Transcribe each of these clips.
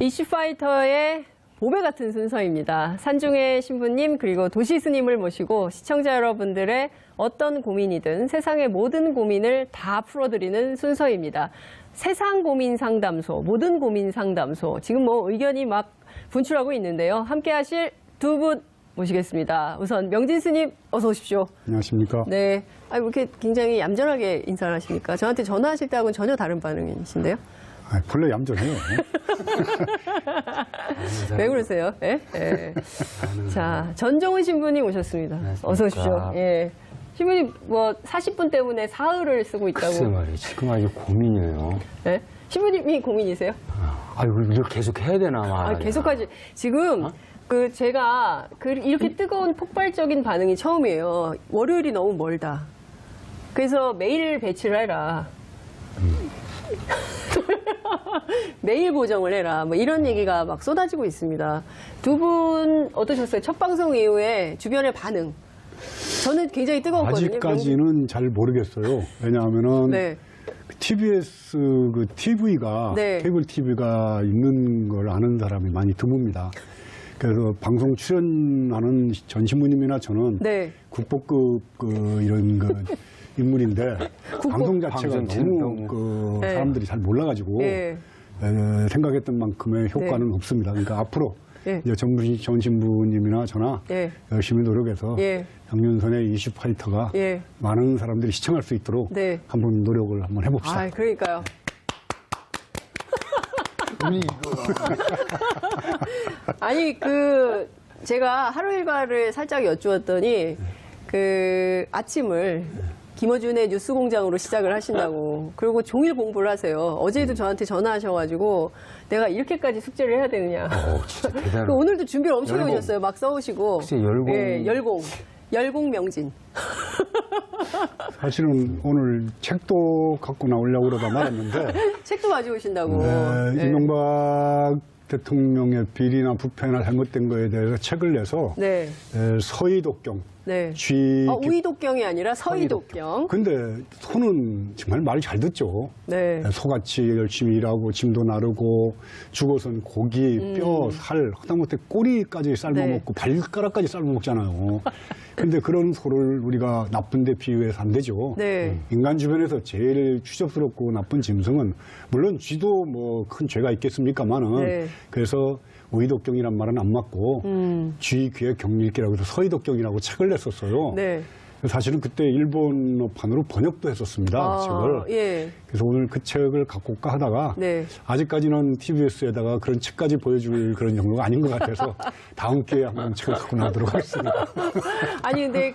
이슈파이터의 보배 같은 순서입니다. 산중의 신부님 그리고 도시스님을 모시고 시청자 여러분들의 어떤 고민이든 세상의 모든 고민을 다 풀어드리는 순서입니다. 세상 고민 상담소, 모든 고민 상담소. 지금 뭐 의견이 막 분출하고 있는데요. 함께 하실 두 분 모시겠습니다. 우선 명진 스님 어서 오십시오. 안녕하십니까. 네. 이렇게 굉장히 얌전하게 인사를 하십니까? 저한테 전화하실 때하고는 전혀 다른 반응이신데요. 본래 얌전해요. 왜 그러세요? 예? 예. 자, 전종훈 신부님 오셨습니다. 어서 오십시오. 예. 신부님, 40분 때문에 사흘을 쓰고 있다고. 글쎄 말이에요. 지금 아주 고민이에요. 예? 신부님이 고민이세요? 이걸 계속 해야 되나 말이야. 계속하지. 지금, 제가 이렇게 뜨거운 폭발적인 반응이 처음이에요. 월요일이 너무 멀다. 그래서 매일 배치를 해라. 매일 고정을 해라. 뭐 이런 얘기가 막 쏟아지고 있습니다. 두 분 어떠셨어요? 첫 방송 이후에 주변의 반응. 저는 굉장히 뜨거웠거든요. 아직까지는 잘 모르겠어요. 왜냐하면은 네. TBS TV가 네. 케이블 TV가 있는 걸 아는 사람이 많이 드뭅니다. 그래서 방송 출연하는 전 신부님이나 저는 네. 국보급 이런 인물인데 방송 자체가 너무 네. 사람들이 잘 몰라가지고 네. 생각했던 만큼의 효과는 네. 없습니다. 그러니까 앞으로 네. 이제 전 신부님이나 저나 네. 열심히 노력해서 네. 양윤선의 이슈파이터가 네. 많은 사람들이 시청할 수 있도록 네. 한번 노력을 한번 해봅시다. 그러니까요. 아니 제가 하루 일과를 살짝 여쭈었더니 아침을 김어준의 뉴스공장으로 시작을 하신다고. 그리고 종일 공부를 하세요. 어제도 저한테 전화하셔가지고 내가 이렇게까지 숙제를 해야 되느냐. 진짜 대단해. 오늘도 준비를 엄청 해오셨어요. 막 써오시고. 글쎄, 열공. 예, 열공 명진. 사실은 오늘 책도 갖고 나오려고 그러다 말았는데 책도 가지고 오신다고. 예. 이명박 대통령의 비리나 부패나 잘못된 거에 대해서 책을 내서 네. 서희독경, 네. 우이독경이 아니라 서희독경. 근데 소는 정말 말 잘 듣죠. 네. 소같이 열심히 일하고 짐도 나르고 죽어선 고기, 뼈, 살, 하다못해 꼬리까지 삶아먹고 발가락까지 삶아먹잖아요. 근데 그런 소를 우리가 나쁜데 비유해서 안 되죠. 네. 인간 주변에서 제일 추접스럽고 나쁜 짐승은 물론 쥐도 뭐 큰 죄가 있겠습니까마는 네. 그래서 우이독경이란 말은 안 맞고 쥐 귀의 경일기라고 해서 서희독경이라고 책을 냈었어요. 네. 사실은 그때 일본어판으로 번역도 했었습니다. 책을. 예. 그래서 오늘 그 책을 갖고 올까 하다가 네. 아직까지는 TBS에다가 그런 책까지 보여줄 그런 정도가 아닌 것 같아서 다음 기회에 한번 책을 갖고 나오도록 하겠습니다. 아니 근데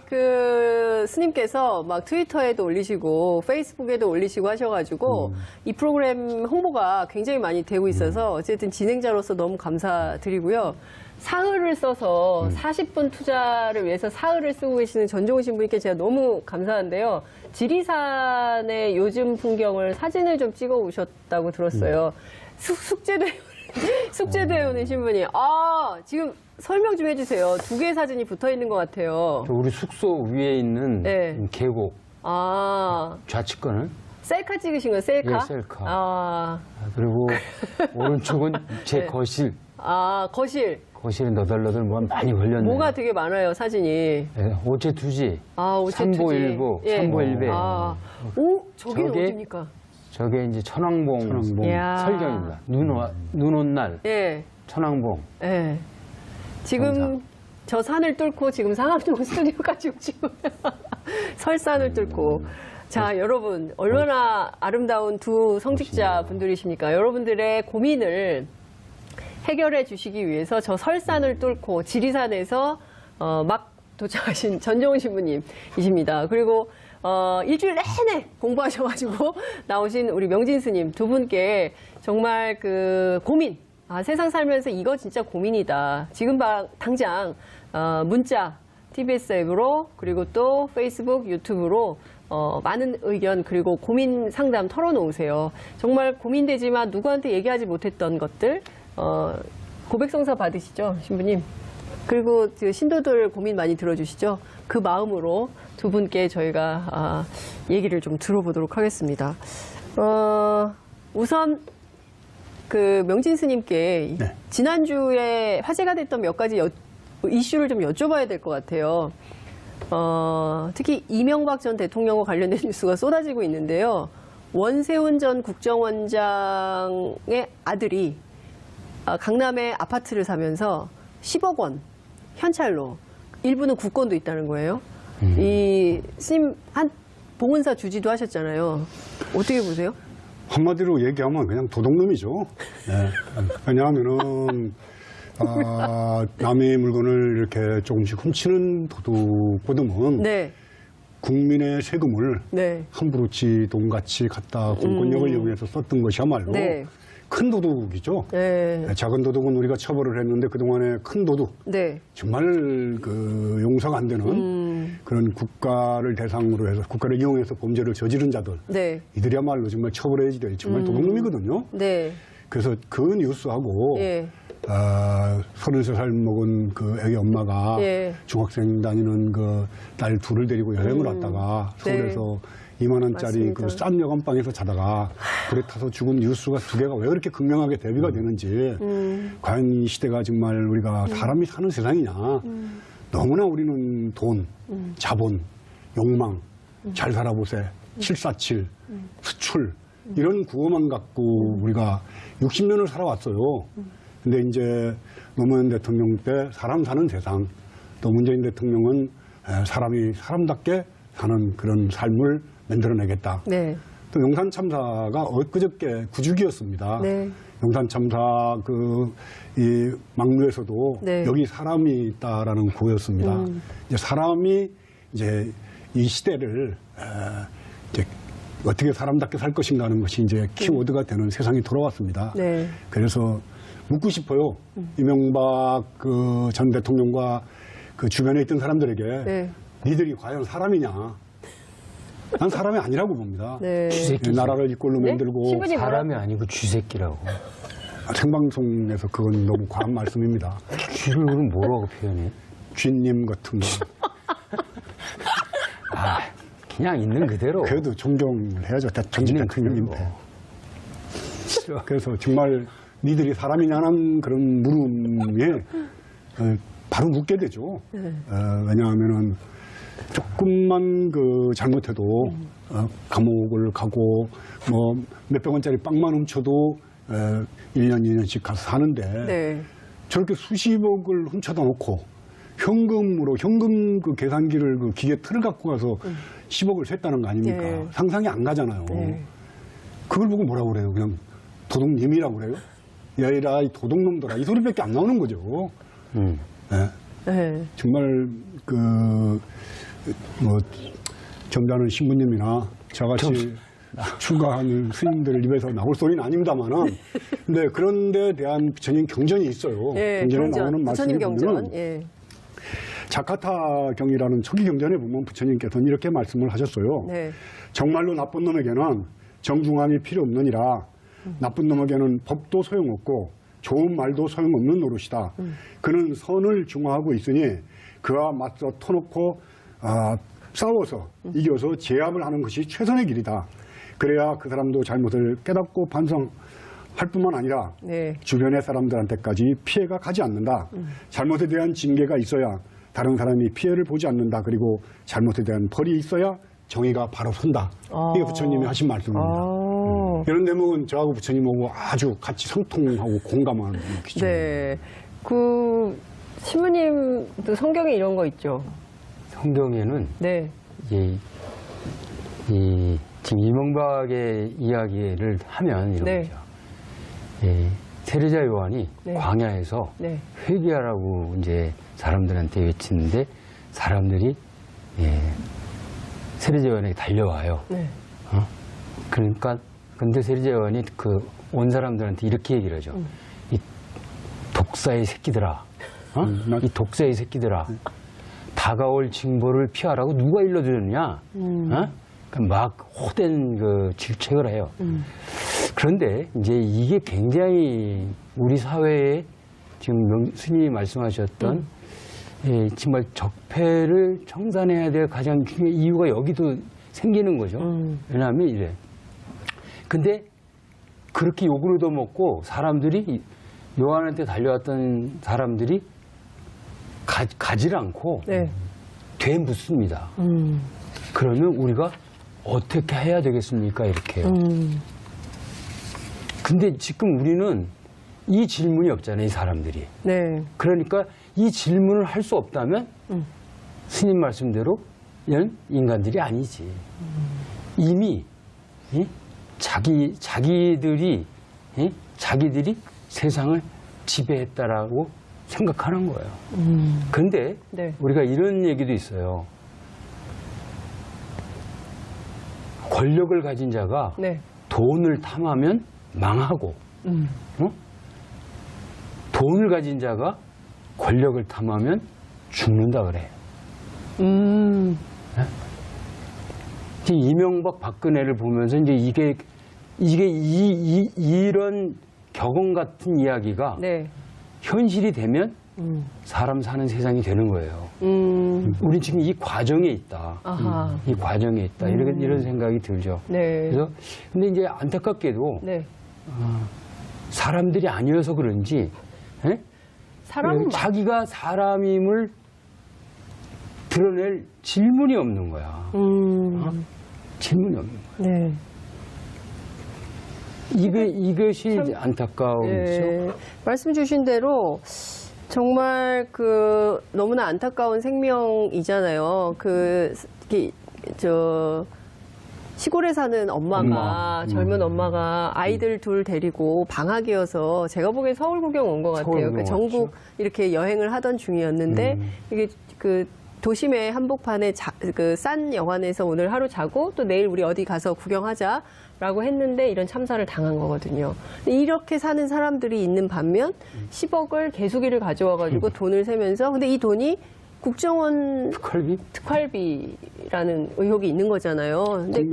스님께서 막 트위터에도 올리시고 페이스북에도 올리시고 하셔가지고 이 프로그램 홍보가 굉장히 많이 되고 있어서 어쨌든 진행자로서 너무 감사드리고요. 사흘을 써서 40분 투자를 위해서 사흘을 쓰고 계시는 전종훈 신부님께 제가 너무 감사한데요. 지리산의 요즘 풍경을 사진을 좀 찍어 오셨다고 들었어요. 숙제도 해오는 신부님. 지금 설명 좀 해주세요. 두 개의 사진이 붙어 있는 것 같아요. 우리 숙소 위에 있는 네. 계곡. 좌측거는? 셀카 찍으신 거예요? 셀카? 예, 셀카. 그리고 오른쪽은 제 거실. 거실. 거실에 너덜너덜 많이 걸렸네요. 뭐가 되게 많아요, 사진이. 네, 오체투지. 오체투지. 삼보일보, 예. 삼보일배. 저기는 어디입니까? 저게 이제 천왕봉 설경입니다. 눈 온 날. 예. 천왕봉. 예. 지금 정상. 저 산을 뚫고 지금 상암동 스튜디오까지 오시고 설산을 뚫고. 자, 여러분, 얼마나 아름다운 두 성직자 분들이십니까? 여러분들의 고민을 해결해 주시기 위해서 저 설산을 뚫고 지리산에서 막 도착하신 전종훈 신부님이십니다. 그리고 일주일 내내 공부하셔가지고 나오신 우리 명진 스님 두 분께 정말 고민, 세상 살면서 이거 진짜 고민이다. 지금 당장 문자, TBS 앱으로 그리고 또 페이스북, 유튜브로 많은 의견 그리고 고민 상담 털어놓으세요. 정말 고민되지만 누구한테 얘기하지 못했던 것들 고백성사 받으시죠, 신부님? 그리고 신도들 고민 많이 들어주시죠? 그 마음으로 두 분께 저희가 얘기를 좀 들어보도록 하겠습니다. 우선 그 명진 스님께 네. 지난주에 화제가 됐던 몇 가지 이슈를 좀 여쭤봐야 될 것 같아요. 특히 이명박 전 대통령과 관련된 뉴스가 쏟아지고 있는데요. 원세훈 전 국정원장의 아들이 강남에 아파트를 사면서 10억 원 현찰로, 일부는 국권도 있다는 거예요. 이 스님 한 봉은사 주지도 하셨잖아요. 어떻게 보세요? 한마디로 얘기하면 그냥 도둑놈이죠. 네. 왜냐하면은 남의 물건을 이렇게 조금씩 훔치는 도둑보다는 네. 국민의 세금을 네. 함부로 지 돈같이 갖다 공권력을 이용해서 썼던 것이야말로 네. 큰 도둑이죠. 네. 작은 도둑은 우리가 처벌을 했는데 그동안에 큰 도둑, 네. 정말 그 용서가 안 되는 그런 국가를 대상으로 해서 국가를 이용해서 범죄를 저지른 자들, 네. 이들이야말로 정말 처벌해야지 될 정말 도둑놈이거든요. 네. 그래서 그 뉴스하고 예. 33살 먹은 그 애기 엄마가 예. 중학생 다니는 그 딸 둘을 데리고 여행을 왔다가 서울에서 2만 원짜리 맞습니다. 그 싼 여관방에서 자다가 불에 타서 죽은 뉴스가 두 개가 왜 그렇게 극명하게 대비가 되는지 과연 이 시대가 정말 우리가 사람이 사는 세상이냐. 너무나 우리는 돈, 자본, 욕망, 잘 살아보세, 747, 수출 이런 구호만 갖고 우리가 60년을 살아왔어요. 근데 이제 노무현 대통령 때 사람 사는 세상, 또 문재인 대통령은 사람이 사람답게 사는 그런 삶을 만들어내겠다. 네. 또 용산 참사가 엊그저께 9주기였습니다. 네. 용산 참사 이 막루에서도 네. 여기 사람이 있다라는 구호였습니다. 이제 사람이 이제 이 시대를 이제 어떻게 사람답게 살 것인가 하는 것이 이제 키워드가 되는 세상이 돌아왔습니다. 네. 그래서 묻고 싶어요. 이명박 그 전 대통령과 그 주변에 있던 사람들에게 네. 니들이 과연 사람이냐? 난 사람이 아니라고 봅니다. 네. 쥐새끼. 나라를 이꼴로 네? 만들고 신부님 사람이 아니고 쥐새끼라고. 생방송에서 그건 너무 과한 말씀입니다. 쥐를 그럼 뭐라고 표현해? 쥐님 같은 거. 아, 그냥 있는 그대로. 그래도 존경을 해야죠. 전 있는 대통령인데. 그래서 정말 니들이 사람이냐는 그런 물음에 바로 묻게 되죠. 왜냐하면은 조금만 그 잘못해도 감옥을 가고 뭐 몇백 원짜리 빵만 훔쳐도 1년, 2년씩 가서 사는데 네. 저렇게 수십억을 훔쳐다 놓고 현금으로 현금 그 계산기를 그 기계 틀을 갖고 가서 10억을 샜다는 거 아닙니까? 네. 상상이 안 가잖아요. 네. 그걸 보고 뭐라고 그래요? 그냥 도둑님이라고 그래요? 야이라 이 도둑놈들아 이 소리밖에 안 나오는 거죠. 네. 네. 정말 뭐 점잖은 신부님이나 저같이 출가하는 스님들 입에서 나올 소리는 아닙니다만은 근데 그런 데 대한 부처님 경전이 있어요. 예, 경전에 나오는 말씀이 부처님 경전. 보면 예. 자카타 경이라는 초기 경전에 보면 부처님께서는 이렇게 말씀을 하셨어요. 네. 정말로 나쁜 놈에게는 정중함이 필요 없느니라. 나쁜 놈에게는 법도 소용없고 좋은 말도 소용없는 노릇이다. 그는 선을 중화하고 있으니 그와 맞서 터놓고 싸워서 이겨서 제압을 하는 것이 최선의 길이다. 그래야 그 사람도 잘못을 깨닫고 반성할 뿐만 아니라 네. 주변의 사람들한테까지 피해가 가지 않는다. 잘못에 대한 징계가 있어야 다른 사람이 피해를 보지 않는다. 그리고 잘못에 대한 벌이 있어야 정의가 바로 선다. 이게 부처님이 하신 말씀입니다. 이런 대목은 저하고 부처님하고 아주 같이 상통하고 공감하는 기죠. 네. 그 신부님도 성경에 이런 거 있죠. 성경에는 네. 지금 이명박의 이야기를 하면 이런 네. 거죠. 세례자 요한이 네. 광야에서 네. 회개하라고 이제 사람들한테 외치는데 사람들이 세례자 요한에게 달려와요. 네. 그러니까 근데 세례자 요한이 온 사람들한테 이렇게 얘기를 하죠. 이 독사의 새끼들아, 이 독사의 새끼들아, 다가올 징벌을 피하라고 누가 일러주느냐? 그러니까 막 호된 그 질책을 해요. 그런데 이제 이게 굉장히 우리 사회에 지금 스님이 말씀하셨던 정말 적폐를 청산해야 될 가장 중요한 이유가 여기도 생기는 거죠. 왜냐하면 이래. 근데 그렇게 욕을 얻어먹고 사람들이 요한한테 달려왔던 사람들이 가지 않고 네. 되묻습니다. 그러면 우리가 어떻게 해야 되겠습니까? 이렇게요. 근데 지금 우리는 이 질문이 없잖아요, 이 사람들이. 네. 그러니까 이 질문을 할 수 없다면 스님 말씀대로 이런 인간들이 아니지. 이미 자기들이 세상을 지배했다라고 생각하는 거예요. 그런데 네. 우리가 이런 얘기도 있어요. 권력을 가진 자가 네. 돈을 탐하면 망하고, 돈을 가진 자가 권력을 탐하면 죽는다 그래요. 이제 이명박 박근혜를 보면서 이제 이런 격언 같은 이야기가 네. 현실이 되면 사람 사는 세상이 되는 거예요. 우리 지금 이 과정에 있다. 아하. 이 과정에 있다. 이런 생각이 들죠. 네. 그래서 근데 이제 안타깝게도 네. 사람들이 아니어서 그런지 사람은 자기가 사람임을 드러낼 질문이 없는 거야. 질문이 없는 거야. 네. 이것이 안타까움이죠. 네. 말씀 주신 대로 정말 너무나 안타까운 생명이잖아요. 시골에 사는 엄마가 젊은 엄마가 아이들 둘 데리고 방학이어서 제가 보기엔 서울 구경 온 것 같아요. 구경 전국 이렇게 여행을 하던 중이었는데 이게 도심의 한복판에 싼 여관에서 오늘 하루 자고 또 내일 우리 어디 가서 구경하자라고 했는데 이런 참사를 당한 거거든요. 이렇게 사는 사람들이 있는 반면 10억을 개수기를 가져와가지고 돈을 세면서 근데 이 돈이 국정원 특활비라는 의혹이 있는 거잖아요. 근데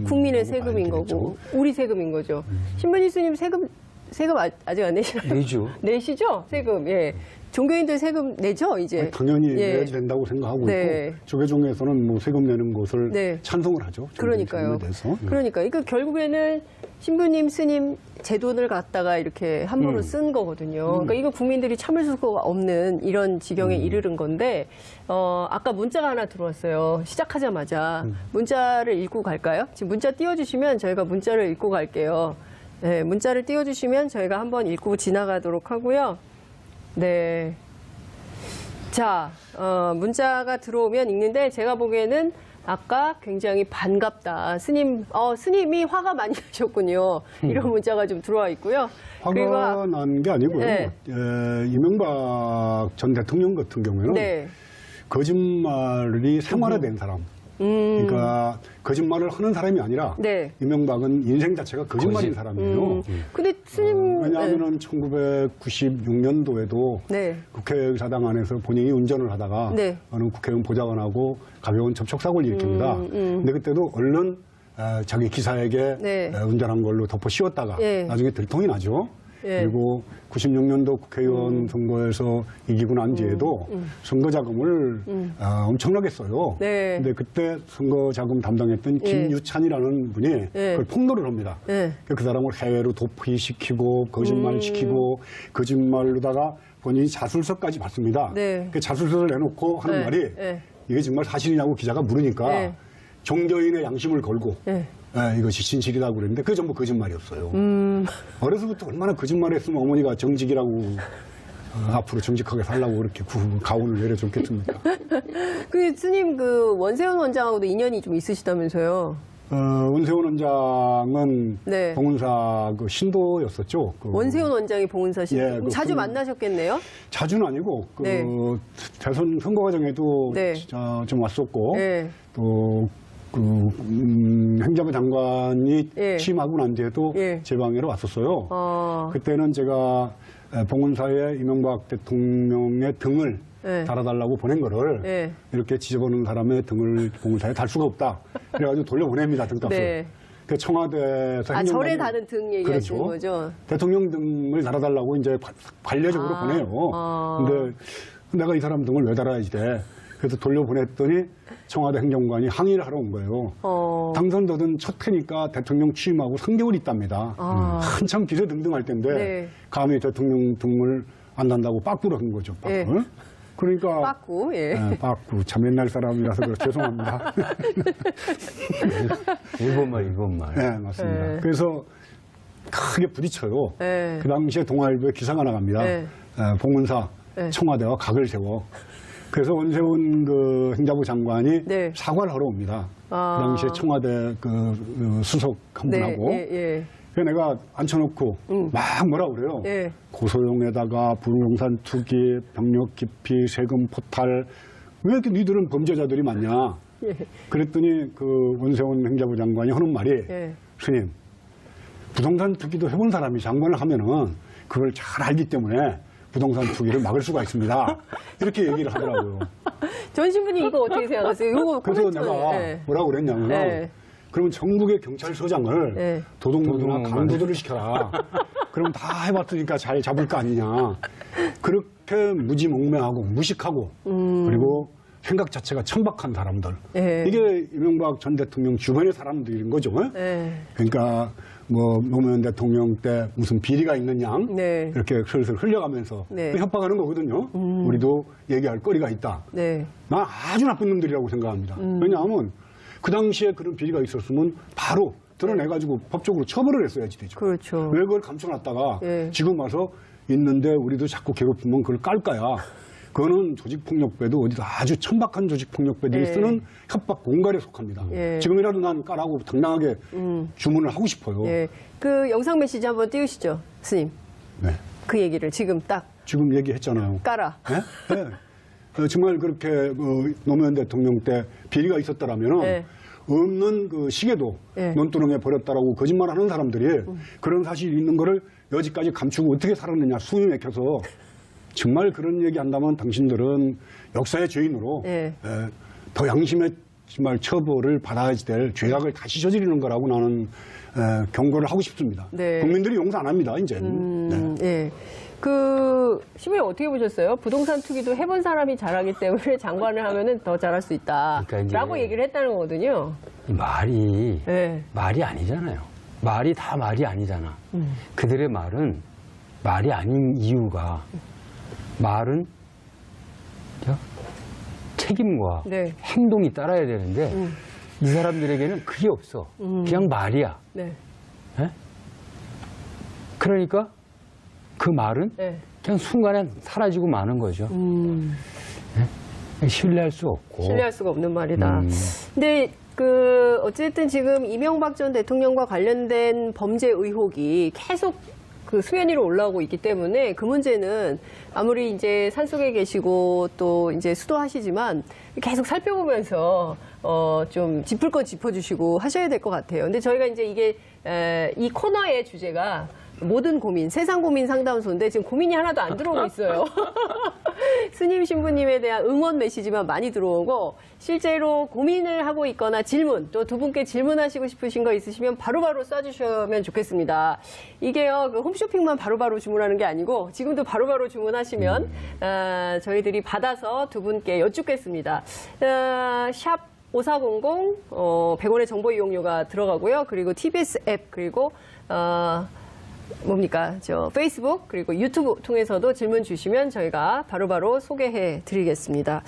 국민의 세금인 거고 우리 세금인 거죠. 신문희 스님 세금 아직 안 내시나요? 내죠. 내시죠? 세금. 예. 종교인들 세금 내죠, 이제? 당연히 내야 된다고 생각하고 네. 있고 조계종에서는 뭐 세금 내는 것을 네. 찬성을 하죠. 그러니까요. 그러니까 결국에는 신부님, 스님 제 돈을 갖다가 이렇게 함부로 쓴 거거든요. 그러니까 이거 국민들이 참을 수가 없는 이런 지경에 이르는 건데 아까 문자가 하나 들어왔어요. 시작하자마자 문자를 읽고 갈까요? 지금 문자 띄워주시면 저희가 문자를 읽고 갈게요. 네, 문자를 띄워주시면 저희가 한번 읽고 지나가도록 하고요. 네. 자, 문자가 들어오면 읽는데 제가 보기에는 아까 굉장히 반갑다. 스님이 화가 많이 나셨군요. 이런 문자가 좀 들어와 있고요. 화가 난 게 아니고요. 네. 이명박 전 대통령 같은 경우에는 네. 거짓말이 생활화된 사람. 그러니까 거짓말을 하는 사람이 아니라 네. 이명박은 인생 자체가 거짓말인 사람이에요. 근데 스님 왜냐하면 1990년도에도 네. 국회의사당 안에서 본인이 운전을 하다가 네. 어느 국회의원 보좌관하고 가벼운 접촉사고를 일으킵니다. 근데 그때도 얼른 자기 기사에게 네. 운전한 걸로 덮어 씌웠다가 네. 나중에 들통이 나죠. 네. 그리고 96년도 국회의원 선거에서 이기고 난 뒤에도 선거 자금을 엄청나게 써요. 네. 근데 그때 선거 자금 담당했던 김유찬이라는 분이 그걸 폭로를 합니다. 네. 그 사람을 해외로 도피시키고 거짓말시키고 거짓말로다가 본인이 자술서까지 받습니다. 네. 그 자술서를 내놓고 하는 네. 말이 네. 이게 정말 사실이냐고 기자가 물으니까 네. 종교인의 양심을 걸고 네. 이것이 진실이라고 그랬는데 그게 전부 거짓말이었어요. 어려서부터 얼마나 거짓말했으면 어머니가 정직이라고 앞으로 정직하게 살라고 그렇게 가훈을 내려줬겠습니까? 스님 원세훈 원장하고도 인연이 좀 있으시다면서요? 원세훈 원장은 네. 봉은사 신도였었죠. 원세훈 원장이 봉은사 신 예, 자주 만나셨겠네요? 자주는 아니고 네. 대선 선거 과정에도 네. 좀 왔었고 네. 또 행정부 장관이 예. 취임하고 난 뒤에도 예. 제 방에로 왔었어요. 그때는 제가 봉은사에 이명박 대통령의 등을 예. 달아달라고 보낸 거를 예. 이렇게 지저보는 사람의 등을 봉은사에 달 수가 없다. 그래가지고 돌려보냅니다, 등값을. 네. 그 청와대에서 절에 다른 등 얘기하시는 그렇죠. 거죠? 대통령 등을 달아달라고 이제 관례적으로 보내요. 근데 내가 이 사람 등을 왜 달아야지 돼? 그래서 돌려보냈더니 청와대 행정관이 항의를 하러 온 거예요. 당선되던 첫 해니까 대통령 취임하고 3개월 있답니다. 한참 비례등등할 때인데 네. 감히 대통령 등을 안 단다고 빠꾸를 한 거죠. 빠꾸. 네. 그러니까 빠꾸, 예. 네, 빠꾸. 참 옛날 사람이라서 그래 죄송합니다. 일본말. 네, 맞습니다. 네. 그래서 크게 부딪혀요. 네. 그 당시에 동아일보에 기사가 나갑니다. 네. 봉은사 네. 청와대와 각을 세워. 그래서 원세훈 그 행자부 장관이 네. 사과를 하러 옵니다. 아. 그 당시에 청와대 그 수석 한 네, 분하고. 예. 그래서 내가 앉혀놓고 막 뭐라 그래요. 예. 고소용에다가 부동산 투기, 병력 기피, 세금 포탈. 왜 이렇게 니들은 범죄자들이 많냐. 예. 그랬더니 그 원세훈 행자부 장관이 하는 말이 예. 스님, 부동산 투기도 해본 사람이 장관을 하면은 그걸 잘 알기 때문에 부동산 투기를 막을 수가 있습니다. 이렇게 얘기를 하더라고요. 전 신부님 이거 어떻게 생각하세요? 이거 그래서 코멘트. 내가 예. 뭐라고 그랬냐면 네. 그러면 전국의 경찰서장을 네. 도둑놈이나 강도들을 시켜라. 그럼 다 해봤으니까 잘 잡을 거 아니냐. 그렇게 무지몽매하고 무식하고 그리고 생각 자체가 천박한 사람들. 네. 이게 이명박 전 대통령 주변의 사람들인 거죠. 네. 그러니까 뭐 노무현 대통령 때 무슨 비리가 있는 양 네. 이렇게 슬슬 흘려가면서 네. 협박하는 거거든요. 우리도 얘기할 거리가 있다. 네. 난 아주 나쁜 놈들이라고 생각합니다. 왜냐하면 그 당시에 그런 비리가 있었으면 바로 드러내가지고 법적으로 처벌을 했어야지 되죠. 그렇죠. 왜 그걸 감춰놨다가 네. 지금 와서 있는데 우리도 자꾸 괴롭히면 그걸 깔까야. 그거는 조직폭력배도 어디도 아주 천박한 조직폭력배들이 네. 쓰는 협박 공갈에 속합니다. 네. 지금이라도 난 까라고 당당하게 주문을 하고 싶어요. 예. 그 영상 메시지 한번 띄우시죠, 스님. 네. 그 얘기를 지금 딱 지금 얘기했잖아요. 깔아. 네? 네. 정말 그렇게 노무현 대통령 때 비리가 있었다라면 네. 없는 그 시계도 네. 논두렁에 버렸다라고 거짓말하는 사람들이 그런 사실이 있는 거를 여지까지 감추고 어떻게 살았느냐 수위 맥혀서 정말 그런 얘기 한다면 당신들은 역사의 죄인으로 네. 더 양심의 정말 처벌을 받아야 될 죄악을 다시 저지르는 거라고 나는 경고를 하고 싶습니다. 네. 국민들이 용서 안 합니다, 이제는. 네. 예. 그, 신부님 어떻게 보셨어요? 부동산 투기도 해본 사람이 잘하기 때문에 장관을 하면은 더 잘할 수 있다. 그러니까 이제 라고 얘기를 했다는 거거든요. 이 말이 네. 말이 아니잖아요. 말이 다 말이 아니잖아. 그들의 말은 말이 아닌 이유가 말은 책임과 네. 행동이 따라야 되는데 이 사람들에게는 그게 없어. 그냥 말이야. 네. 예? 그러니까 그 말은 네. 그냥 순간에 사라지고 마는 거죠. 예? 신뢰할 수 없고. 신뢰할 수가 없는 말이다. 음. 근데 어쨌든 지금 이명박 전 대통령과 관련된 범죄 의혹이 계속 그 수면 위로 올라오고 있기 때문에 그 문제는 아무리 이제 산속에 계시고 또 이제 수도하시지만 계속 살펴보면서 좀 짚을 건 짚어주시고 하셔야 될 것 같아요. 근데 저희가 이제 이게 이 코너의 주제가 모든 고민, 세상 고민 상담소인데 지금 고민이 하나도 안 들어오고 있어요. 스님 신부님에 대한 응원 메시지만 많이 들어오고 실제로 고민을 하고 있거나 질문, 또 두 분께 질문하시고 싶으신 거 있으시면 바로바로 써주시면 좋겠습니다. 이게요, 그 홈쇼핑만 바로바로 주문하는 게 아니고 지금도 바로바로 주문하시면 저희들이 받아서 두 분께 여쭙겠습니다. 샵 5400, 100원의 정보 이용료가 들어가고요. 그리고 TBS 앱, 그리고 뭡니까? 페이스북 그리고 유튜브 통해서도 질문 주시면 저희가 바로바로 소개해 드리겠습니다.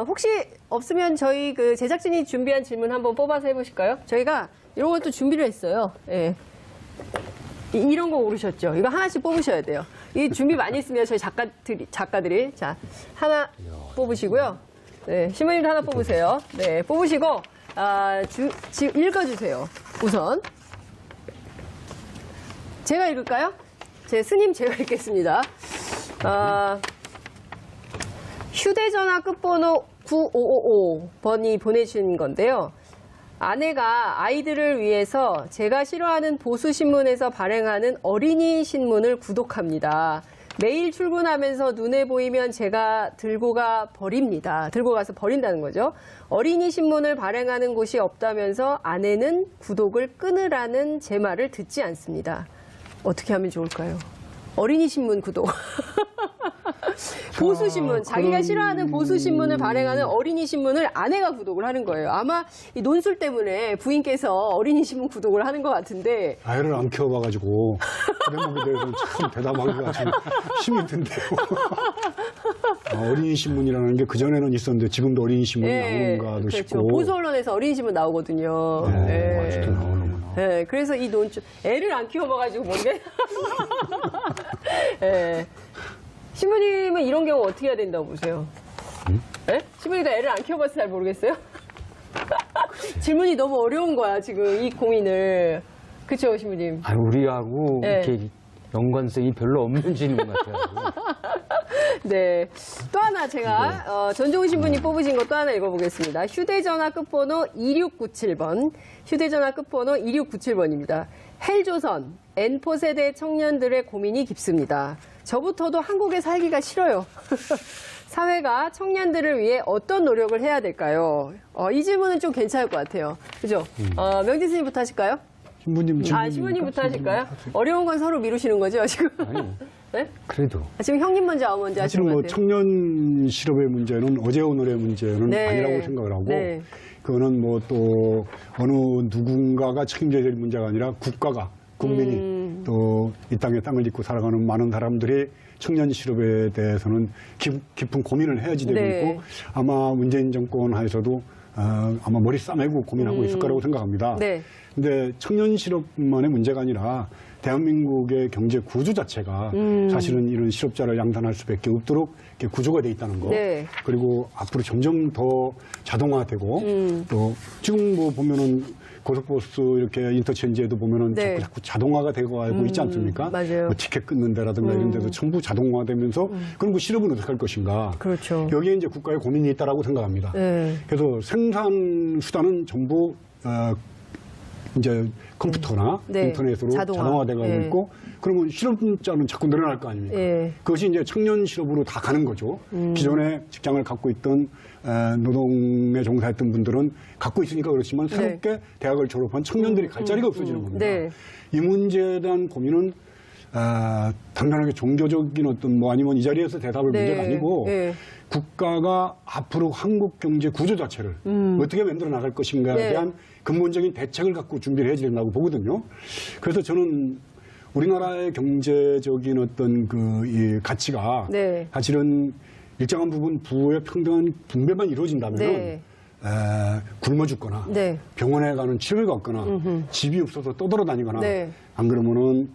혹시 없으면 저희 그 제작진이 준비한 질문 한번 뽑아서 해보실까요? 저희가 이런 것도 준비를 했어요. 예. 이런 거 고르셨죠? 이거 하나씩 뽑으셔야 돼요. 이 준비 많이 했으면 저희 작가들이 자 하나 뽑으시고요. 네, 신부님도 하나 뽑으세요. 네, 뽑으시고 읽어주세요. 우선. 제가 읽을까요? 스님 제가 읽겠습니다. 휴대전화 끝번호 9555번이 보내주신 건데요. 아내가 아이들을 위해서 제가 싫어하는 보수신문에서 발행하는 어린이 신문을 구독합니다. 매일 출근하면서 눈에 보이면 제가 들고 가서 버린다는 거죠. 어린이 신문을 발행하는 곳이 없다면서 아내는 구독을 끊으라는 제 말을 듣지 않습니다. 어떻게 하면 좋을까요? 어린이 신문 구독. 보수 신문, 자기가 싫어하는 보수 신문을 발행하는 어린이 신문을 아내가 구독을 하는 거예요. 아마 이 논술 때문에 부인께서 어린이 신문 구독을 하는 것 같은데. 아이를 안 키워봐가지고 그 대목에 대해서는 참 대담하기가 좀 힘이 든대요. 어린이 신문이라는 게 그전에는 있었는데 지금도 어린이 신문이 나오는가도 그렇죠. 싶고. 보수 언론에서 어린이 신문 나오거든요. 네, 아직도 나오는구나. 네, 그래서 이 논술, 애를 안 키워봐가지고 모르겠. 네. 신부님은 이런 경우 어떻게 해야 된다고 보세요? 네? 신부님도 애를 안 키워봐서 잘 모르겠어요? 질문이 너무 어려운 거야, 지금 이 고민을. 그쵸, 신부님? 아, 우리하고 네. 이렇게 연관성이 별로 없는 질문 같아요. 네. 또 하나 제가, 전종훈 신부님 뽑으신 거 또 하나 읽어보겠습니다. 휴대전화 끝번호 2697번. 휴대전화 끝번호 2697번입니다. 헬조선, N포 세대 청년들의 고민이 깊습니다. 저부터도 한국에 살기가 싫어요. 사회가 청년들을 위해 어떤 노력을 해야 될까요? 이 질문은 좀 괜찮을 것 같아요. 그죠? 명진 스님부터 하실까요? 신부님 신부님부터 하실까요? 어려운 건 서로 미루시는 거죠, 지금? 아니, 네? 그래도. 지금 형님 먼저, 아우 먼저 하시는 사실은 것 뭐 같아요. 청년 실업의 문제는 어제 오늘의 문제는 네. 아니라고 생각을 하고 네. 그거는 뭐 또 어느 누군가가 책임져야 될 문제가 아니라 국가가 국민이 또 이 땅에 땅을 잇고 살아가는 많은 사람들이 청년 실업에 대해서는 깊은 고민을 해야지 되고 네. 있고 아마 문재인 정권 하에서도 아마 머리 싸매고 고민하고 있을 거라고 생각합니다. 네. 근데 청년 실업만의 문제가 아니라 대한민국의 경제 구조 자체가 사실은 이런 실업자를 양산할 수밖에 없도록 이렇게 구조가 돼 있다는 거. 네. 그리고 앞으로 점점 더 자동화되고 또 지금 뭐 보면은 고속버스 이렇게 인터체인지에도 보면은 네. 자꾸 자동화가 되고 있지 않습니까? 맞아요. 뭐 티켓 끊는 데라든가 이런 데도 전부 자동화되면서 그럼 그 실업은 어떻게 할 것인가? 그렇죠. 여기에 이제 국가의 고민이 있다라고 생각합니다. 네. 그래서 생산 수단은 전부 이제 컴퓨터나 네. 인터넷으로 자동화. 자동화돼가고 네. 있고 그러면 실업자는 자꾸 늘어날 거 아닙니까? 네. 그것이 이제 청년 실업으로 다 가는 거죠. 기존에 직장을 갖고 있던 노동에 종사했던 분들은 갖고 있으니까 그렇지만 새롭게 대학을 졸업한 청년들이 갈 자리가 없어지는 겁니다. 네. 이 문제에 대한 고민은 당연하게 종교적인 어떤 뭐 아니면 이 자리에서 대답할 네. 문제가 아니고 네. 국가가 앞으로 한국 경제 구조 자체를 어떻게 만들어 나갈 것인가에 네. 대한 근본적인 대책을 갖고 준비를 해야 된다고 보거든요. 그래서 저는 우리나라의 경제적인 어떤 이 가치가 네. 사실은 일정한 부분 부의 평등한 분배만 이루어진다면 네. 굶어 죽거나 네. 병원에 가는 치료를 받거나 집이 없어서 떠돌아다니거나 네. 안 그러면은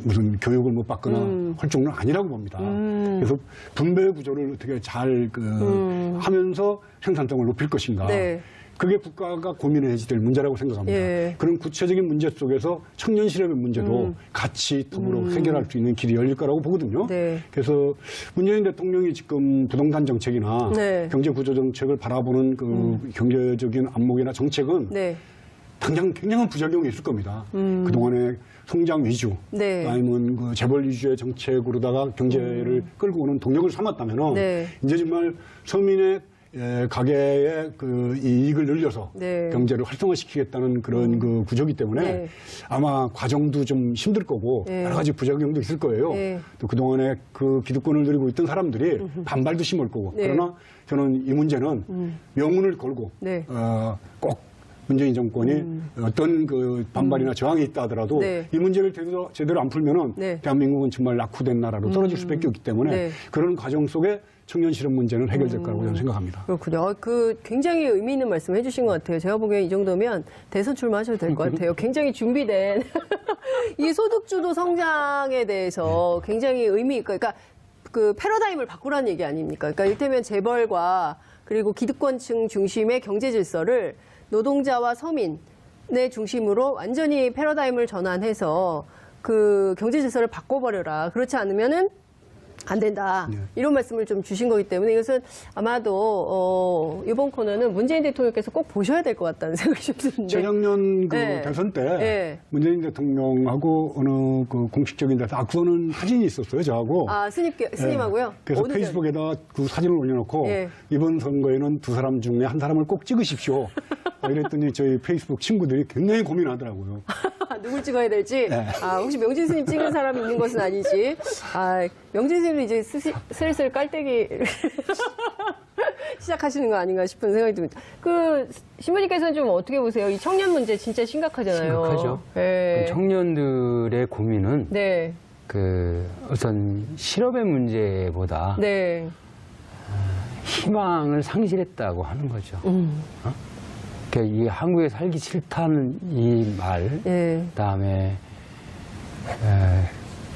무슨 교육을 못 받거나 할 정도는 아니라고 봅니다. 그래서 분배 구조를 어떻게 잘 하면서 생산성을 높일 것인가. 네. 그게 국가가 고민해야 될 문제라고 생각합니다. 예. 그런 구체적인 문제 속에서 청년 실업의 문제도 같이 더불어 해결할 수 있는 길이 열릴 거라고 보거든요. 네. 그래서 문재인 대통령이 지금 부동산 정책이나 네. 경제 구조 정책을 바라보는 그 경제적인 안목이나 정책은 네. 당장 굉장한 부작용이 있을 겁니다. 그동안에 성장 위주, 네. 아니면 그 재벌 위주의 정책으로다가 경제를 끌고 오는 동력을 삼았다면은 네. 이제 정말 서민의 가계의 그 이익을 늘려서 네. 경제를 활성화시키겠다는 그런 그 구조기 때문에 네. 아마 과정도 좀 힘들 거고 네. 여러 가지 부작용도 있을 거예요. 네. 또 그동안에 그 기득권을 누리고 있던 사람들이 반발도 심을 거고 네. 그러나 저는 이 문제는 명운을 걸고 네. 꼭 문재인 정권이 어떤 그 반발이나 저항이 있다 하더라도 네. 이 문제를 제대로 안 풀면은 네. 대한민국은 정말 낙후된 나라로 떨어질 수밖에 없기 때문에 네. 그런 과정 속에 청년 실업 문제는 해결될 거라고 저는 생각합니다. 그렇군요. 굉장히 의미 있는 말씀 해주신 것 같아요. 제가 보기엔 이 정도면 대선 출마하셔도 될 것 같아요. 굉장히 준비된 이 소득주도 성장에 대해서 굉장히 의미 있고, 그러니까 그 패러다임을 바꾸라는 얘기 아닙니까? 그러니까 이를테면 재벌과 그리고 기득권층 중심의 경제 질서를 노동자와 서민의 중심으로 완전히 패러다임을 전환해서 그 경제 질서를 바꿔버려라. 그렇지 않으면은 안 된다. 네. 이런 말씀을 좀 주신 거기 때문에 이것은 아마도 이번 코너는 문재인 대통령께서 꼭 보셔야 될 것 같다는 생각이 좀 드는데. 재작년 그 네. 대선 때 네. 문재인 대통령하고 어느 그 공식적인 데서 그거는 사진이 있었어요, 저하고. 스님하고요? 네. 그래서 어느 페이스북에다 그 사진을 올려놓고 예. 이번 선거에는 두 사람 중에 한 사람을 꼭 찍으십시오. 이랬더니 저희 페이스북 친구들이 굉장히 고민하더라고요. 누굴 찍어야 될지. 아, 혹시 명진 스님 찍은 사람이 있는 것은 아니지. 아, 명진 스님은 이제 슬슬 깔때기 시작하시는 거 아닌가 싶은 생각이 듭니다. 그 신부님께서는 좀 어떻게 보세요? 이 청년 문제 진짜 심각하잖아요. 심각하죠. 네. 청년들의 고민은 네. 그 우선 실업의 문제보다 네. 희망을 상실했다고 하는 거죠. 그러니까 이 한국에 살기 싫다는 이 말, 예. 그다음에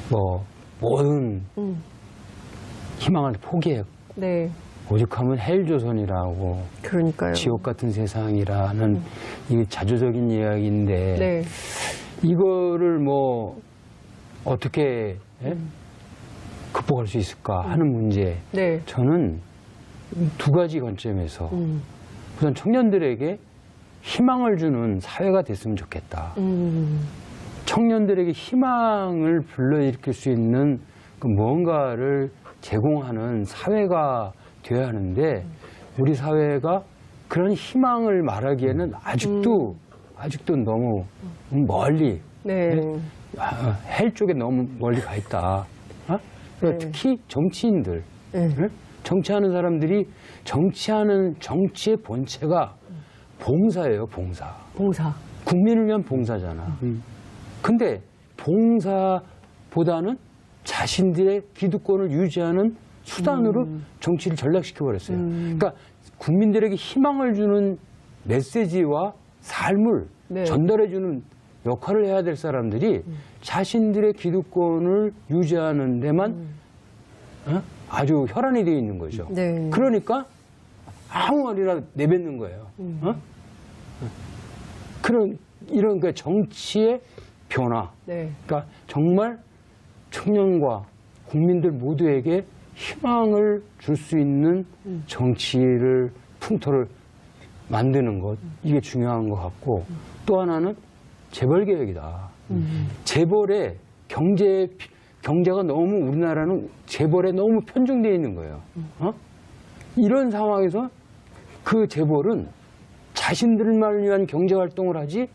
뭐 모든 희망을 포기했고 네. 오죽하면 헬조선이라고 그러니까요. 지옥 같은 세상이라는 이 자조적인 이야기인데 네. 이거를 뭐 어떻게 극복할 수 있을까 하는 문제. 네. 저는 두 가지 관점에서 우선 청년들에게 희망을 주는 사회가 됐으면 좋겠다. 청년들에게 희망을 불러일으킬 수 있는 그 무언가를 제공하는 사회가 되어야 하는데 우리 사회가 그런 희망을 말하기에는 아직도 너무 멀리 네. 헬 쪽에 너무 멀리 가 있다. 네. 특히 정치인들, 네. 정치하는 사람들이 정치의 본체가 봉사예요, 봉사. 봉사. 국민을 위한 봉사잖아. 근데 봉사보다는 자신들의 기득권을 유지하는 수단으로 정치를 전락시켜 버렸어요. 그러니까 국민들에게 희망을 주는 메시지와 삶을 네. 전달해 주는 역할을 해야 될 사람들이 자신들의 기득권을 유지하는 데만 아주 혈안이 되어 있는 거죠. 네. 그러니까 아무 말이나 내뱉는 거예요. 이런 그 정치의 변화. 네. 그러니까 정말 청년과 국민들 모두에게 희망을 줄 수 있는 정치를 풍토를 만드는 것 이게 중요한 것 같고 또 하나는 재벌 개혁이다. 재벌의 경제가 너무 우리나라는 재벌에 너무 편중되어 있는 거예요. 이런 상황에서 그 재벌은 자신들만을 위한 경제 활동을 하지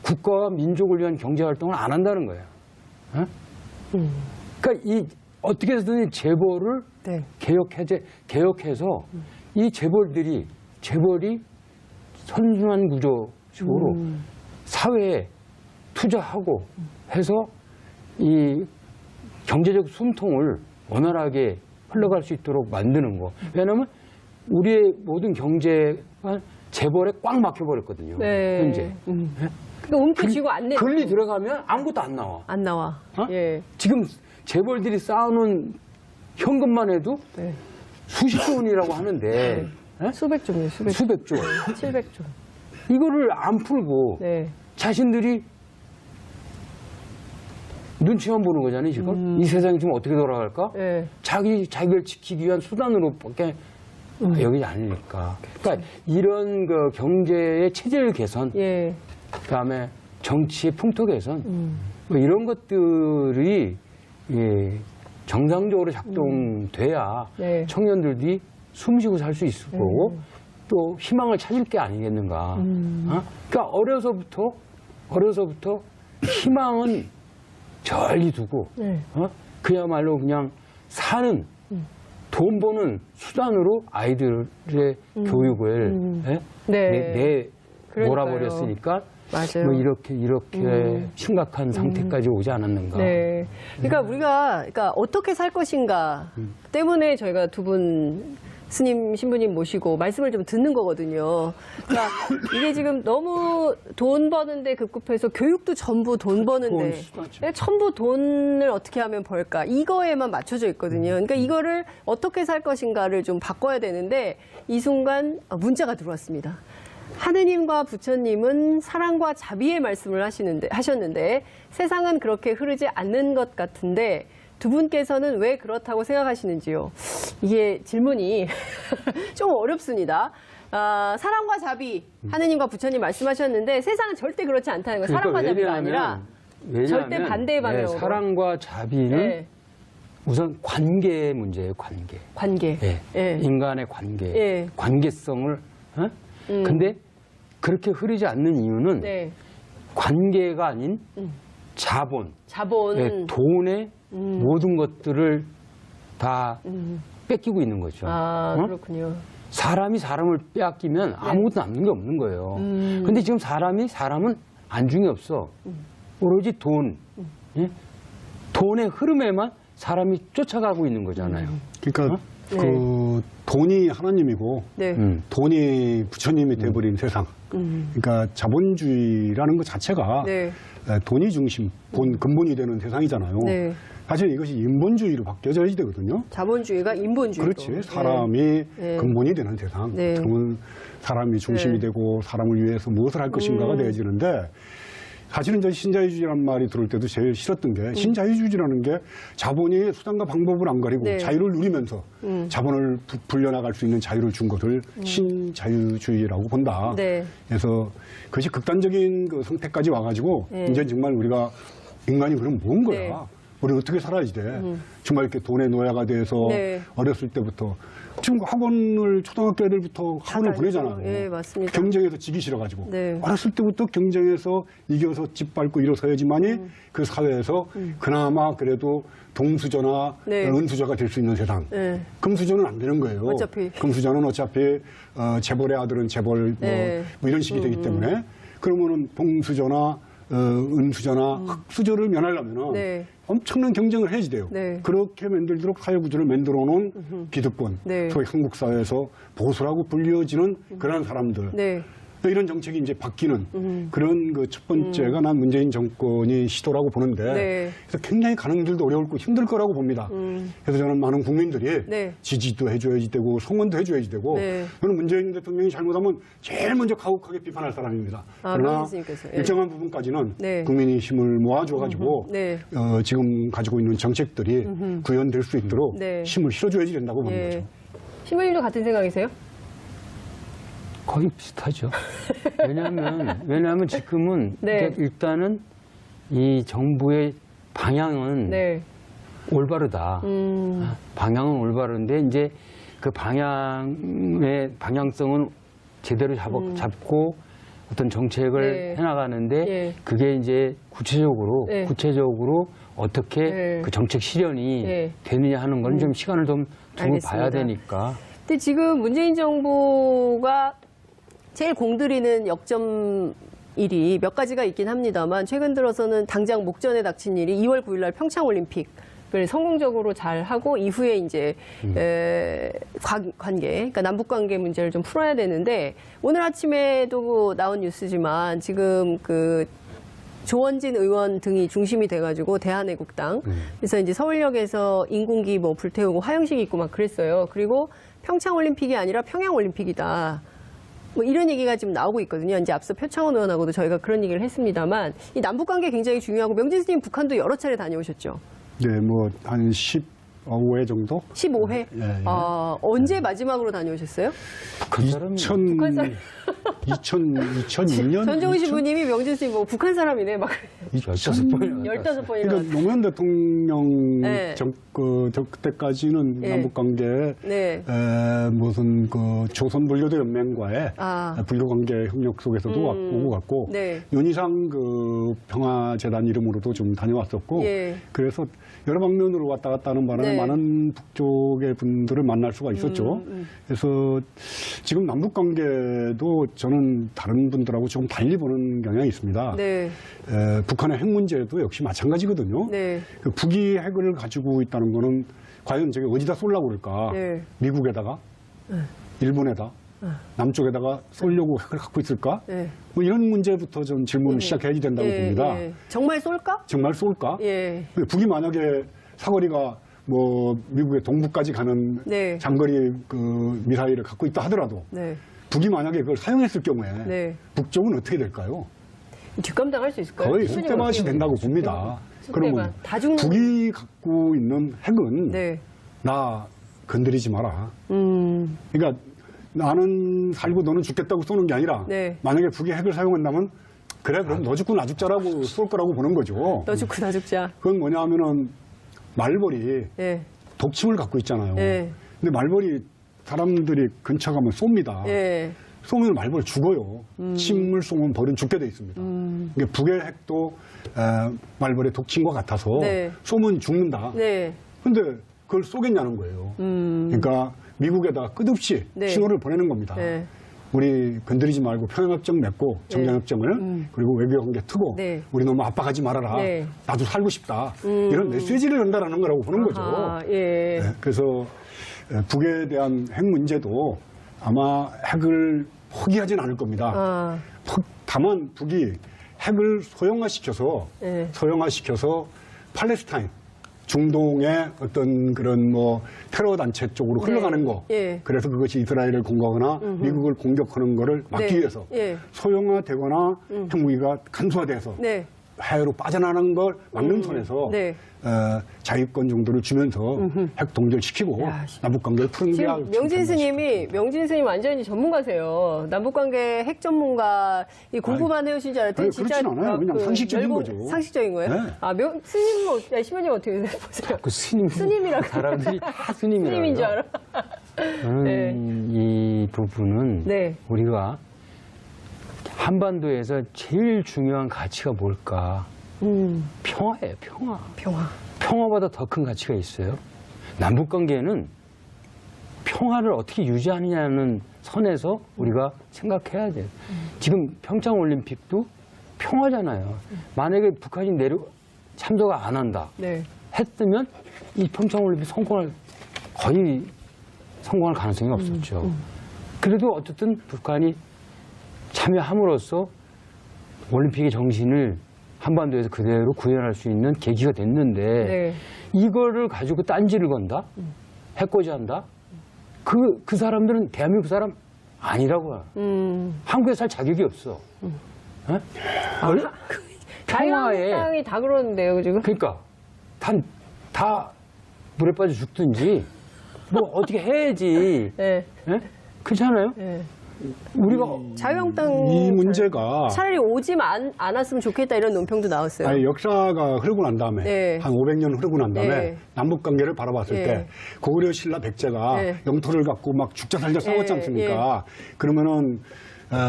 국가와 민족을 위한 경제 활동을 안 한다는 거예요. 그러니까 어떻게 해서든 재벌을 네. 개혁해서 이 재벌이 선순환 구조식으로 사회에 투자하고 해서 이 경제적 숨통을 원활하게 흘러갈 수 있도록 만드는 거. 왜냐하면 우리의 모든 경제가 재벌에 꽉 막혀버렸거든요. 네. 현재. 그러니까 움켜쥐고 안 내. 근리 들어가면 아무것도 안 나와. 안 나와. 어? 예. 지금 재벌들이 쌓아놓은 현금만 해도 네. 수십조 원이라고 하는데 수백 조네요, 수백 조. 수백조. 700조. 이거를 안 풀고 네. 자신들이 눈치만 보는 거잖아요, 지금. 이 세상이 지금 어떻게 돌아갈까? 네. 자기를 지키기 위한 수단으로밖에 여기지 않으니까. 그러니까 이런 그 경제의 체질 개선, 예. 그다음에 정치의 풍토 개선, 뭐 이런 것들이 예, 정상적으로 작동돼야 네. 청년들이 숨쉬고 살 수 있을 거고 또 희망을 찾을 게 아니겠는가. 그러니까 어려서부터 희망은 저리 두고 네. 그야말로 그냥 사는 돈 버는 수단으로 아이들의 교육을 네. 몰아버렸으니까 맞아요. 뭐 이렇게 심각한 상태까지 오지 않았는가. 네. 그러니까 우리가 어떻게 살 것인가 때문에 저희가 두 분 스님, 신부님 모시고 말씀을 좀 듣는 거거든요. 그러니까 이게 지금 너무 돈 버는데 급급해서 교육도 전부 돈 버는데 전부 돈을 어떻게 하면 벌까 이거에만 맞춰져 있거든요. 그러니까 이거를 어떻게 살 것인가를 좀 바꿔야 되는데 이 순간 문자가 들어왔습니다. 하느님과 부처님은 사랑과 자비의 말씀을 하셨는데 세상은 그렇게 흐르지 않는 것 같은데 두 분께서는 왜 그렇다고 생각하시는지요? 이게 질문이 좀 어렵습니다. 사랑과 자비, 하느님과 부처님 말씀하셨는데 세상은 절대 그렇지 않다는 거예요. 사랑과 자비가 아니라 절대 반대의 방향으로. 사랑과 자비는 네. 우선 관계의 문제예요, 관계. 예. 예. 인간의 관계, 예. 관계성을. 근데 그렇게 흐르지 않는 이유는 네. 관계가 아닌 자본, 자본. 네, 돈의 모든 것들을 다 뺏기고 있는 거죠. 아, 어? 그렇군요. 사람이 사람을 빼앗기면 아무것도 남는 게 없는 거예요. 근데 지금 사람은 안중에 없어. 오로지 돈, 예? 돈의 흐름에만 사람이 쫓아가고 있는 거잖아요. 그러니까 네. 그 돈이 하나님이고 네. 돈이 부처님이 돼버린 세상. 그러니까 자본주의라는 것 자체가 네. 돈이 중심, 근본이 되는 세상이잖아요. 네. 사실 이것이 인본주의로 바뀌어져야 되거든요. 자본주의가 인본주의로. 그렇지. 사람이 네. 근본이 되는 세상. 네. 그러면 사람이 중심이 네. 되고 사람을 위해서 무엇을 할 것인가가 되어지는데 사실은 이제 신자유주의라는 말이 들을 때도 제일 싫었던 게 신자유주의라는 게 자본이 수단과 방법을 안 가리고 네. 자유를 누리면서 자본을 불려나갈 수 있는 자유를 준 것을 신자유주의라고 본다. 네. 그래서 그것이 극단적인 그 상태까지 와가지고 네. 이제 정말 우리가 인간이 그럼 뭔 거야? 네. 우리 어떻게 살아야지 돼? 정말 이렇게 돈의 노예가 돼서 네. 어렸을 때부터 지금 학원을 초등학교 애들부터 학원을 다니죠. 보내잖아요. 예, 맞습니다. 경쟁에서 지기 싫어가지고 네. 어렸을 때부터 경쟁에서 이겨서 집 밟고 일어서야지만이 그 사회에서 그나마 그래도 동수저나 네. 은수저가 될 수 있는 세상. 네. 금수저는 안 되는 거예요. 어차피. 금수저는 어차피 재벌의 아들은 재벌 네. 뭐 이런 식이 되기 때문에 그러면은 동수저나 은수저나 흑수저를 면하려면은 네. 엄청난 경쟁을 해야지 돼요. 네. 그렇게 만들도록 사회구조를 만들어 놓은 기득권, 네. 소위 한국 사회에서 보수라고 불리어지는 그런 사람들. 네. 이런 정책이 이제 바뀌는 그런 그 첫 번째가 난 문재인 정권이 시도라고 보는데 네. 그래서 굉장히 가는 길도 어려울고 힘들 거라고 봅니다. 그래서 저는 많은 국민들이 네. 지지도 해줘야지 되고 성원도 해줘야지 되고 네. 저는 문재인 대통령이 잘못하면 제일 먼저 가혹하게 비판할 사람입니다. 아, 그러나 명예스님께서. 예. 일정한 부분까지는 네. 국민이 힘을 모아줘가지고 네. 지금 가지고 있는 정책들이 구현될 수 있도록 네. 힘을 실어줘야지 된다고 보는 예. 거죠. 신부님도 같은 생각이세요? 거의 비슷하죠. 왜냐하면 지금은 네. 일단은 이 정부의 방향은 네. 올바르다. 방향은 올바른데 이제 그 방향성은 제대로 잡고 어떤 정책을 네. 해나가는데 예. 그게 이제 구체적으로 네. 어떻게 네. 그 정책 실현이 네. 되느냐 하는 건 좀 시간을 좀 두고 알겠습니다. 봐야 되니까. 근데 지금 문재인 정부가 제일 공들이는 역점일이 몇 가지가 있긴 합니다만 최근 들어서는 당장 목전에 닥친 일이 2월 9일 날 평창올림픽을 성공적으로 잘 하고 이후에 이제 관계, 그러니까 남북 관계 문제를 좀 풀어야 되는데 오늘 아침에도 나온 뉴스지만 지금 그 조원진 의원 등이 중심이 돼가지고 대한애국당 그래서 이제 서울역에서 인공기 뭐 불태우고 화형식 있고 막 그랬어요. 그리고 평창올림픽이 아니라 평양올림픽이다. 뭐 이런 얘기가 지금 나오고 있거든요. 이제 앞서 표창원 의원하고도 저희가 그런 얘기를 했습니다만 이 남북 관계 굉장히 중요하고 명진 스님 북한도 여러 차례 다녀오셨죠. 네, 뭐 한 15회 정도? 15회. 예, 예. 언제 마지막으로 다녀오셨어요? 그 사람이 2002년? 전종훈 신부님이 명진 스님 뭐 북한 사람이네 막 15번이나 15번이나. 그러니까 노무현 대통령 네. 그때까지는 네. 남북관계 네. 무슨 그 조선불교도 연맹과의 불교관계 협력 속에서도 오고 갔고 네. 윤희상 그 평화재단 이름으로도 좀 다녀왔었고 예. 그래서 여러 방면으로 왔다 갔다 하는 바람에 네. 많은 북쪽의 분들을 만날 수가 있었죠. 그래서 지금 남북관계도 저는 다른 분들하고 조금 달리 보는 경향이 있습니다. 네. 북한의 핵 문제도 역시 마찬가지거든요. 네. 그 북이 핵을 가지고 있다는 거는 과연 저게 어디다 쏠려고 그럴까? 네. 미국에다가? 일본에다? 남쪽에다가 쏠려고 핵을 갖고 있을까? 네. 뭐 이런 문제부터 좀 질문을 시작해야 된다고 봅니다. 예. 정말 쏠까? 정말 쏠까? 예. 북이 만약에 사거리가 뭐 미국의 동부까지 가는 네. 장거리 그 미사일을 갖고 있다 하더라도 네. 북이 만약에 그걸 사용했을 경우에 네. 북쪽은 어떻게 될까요? 뒷감당할 수 있을까요? 거의 신부님 쑥대밭이 어떻게 된다고 봅니다. 그러면 다 죽는. 북이 갖고 있는 핵은 네. 나 건드리지 마라. 그러니까 나는 살고 너는 죽겠다고 쏘는 게 아니라 네. 만약에 북이 핵을 사용한다면 그래 그럼 너 죽고 나 죽자라고 쏠 거라고 보는 거죠. 너 죽고 나 죽자. 그건 뭐냐 하면은 말벌이 예. 독침을 갖고 있잖아요. 예. 근데 말벌이 사람들이 근처 가면 쏩니다. 예. 쏘면 말벌 죽어요. 침을 쏘면 벌은 죽게 돼 있습니다. 이게 북의 핵도 말벌의 독침과 같아서 네. 쏘면 죽는다. 네. 근데 그걸 쏘겠냐는 거예요. 그러니까 미국에다 끝없이 네. 신호를 보내는 겁니다. 네. 우리 건드리지 말고 평양협정 맺고 정전협정을 그리고 외교관계 트고 네. 우리 너무 압박하지 말아라. 네. 나도 살고 싶다. 이런 메시지를 전달하는 거라고 보는 거죠. 예. 네, 그래서 북에 대한 핵 문제도 아마 핵을 포기하진 않을 겁니다. 아. 다만 북이 핵을 네. 소형화시켜서 팔레스타인, 중동의 어떤 그런 뭐 테러 단체 쪽으로 네. 흘러가는 거. 예. 그래서 그것이 이스라엘을 공격하거나 미국을 공격하는 거를 막기 네. 위해서 예. 소형화되거나 핵무기가 간소화돼서 네. 해외로 빠져나가는 걸 막는 선에서 네. 자유권 정도를 주면서 핵 동결시키고 야, 남북 관계를 푸는 게 지금 명진 스님 완전히 전문가세요. 남북관계 핵 전문가 이 공부만 해오신 줄 알았더니 아니, 진짜 그렇진 않아요. 그냥 상식적인 거죠. 상식적인 거예요? 네. 스님은 시모님 어떻게 보세요? 그 스님이라고 사람들이 다 스님이라고. 스님인 줄 알아. 저는 네. 이 부분은 네. 우리가 한반도에서 제일 중요한 가치가 뭘까? 평화예요, 평화. 평화. 평화보다 더 큰 가치가 있어요. 남북 관계는 평화를 어떻게 유지하느냐는 선에서 우리가 생각해야 돼요. 지금 평창 올림픽도 평화잖아요. 만약에 북한이 참석 안 한다. 네. 했으면 이 평창 올림픽 거의 성공할 가능성이 없었죠. 그래도 어쨌든 북한이 참여함으로써 올림픽의 정신을 한반도에서 그대로 구현할 수 있는 계기가 됐는데 네. 이거를 가지고 딴지를 건다? 해코지한다? 그 사람들은 대한민국 사람 아니라고 봐요. 한국에 살 자격이 없어. 예? 자유한국당이 다 그러는데요, 지금? 그러니까 다 물에 빠져 죽든지 뭐 어떻게 해야지. 네. 예? 그렇잖아요? 네. 우리가 자유한국당 이 문제가 차라리 오지 않았으면 좋겠다 이런 논평도 나왔어요. 아니, 역사가 흐르고 난 다음에 네. 한 500년 흐르고 난 다음에 네. 남북 관계를 바라봤을 네. 때 고구려 신라 백제가 네. 영토를 갖고 막 죽자 살자 싸웠지 네. 않습니까? 그러면은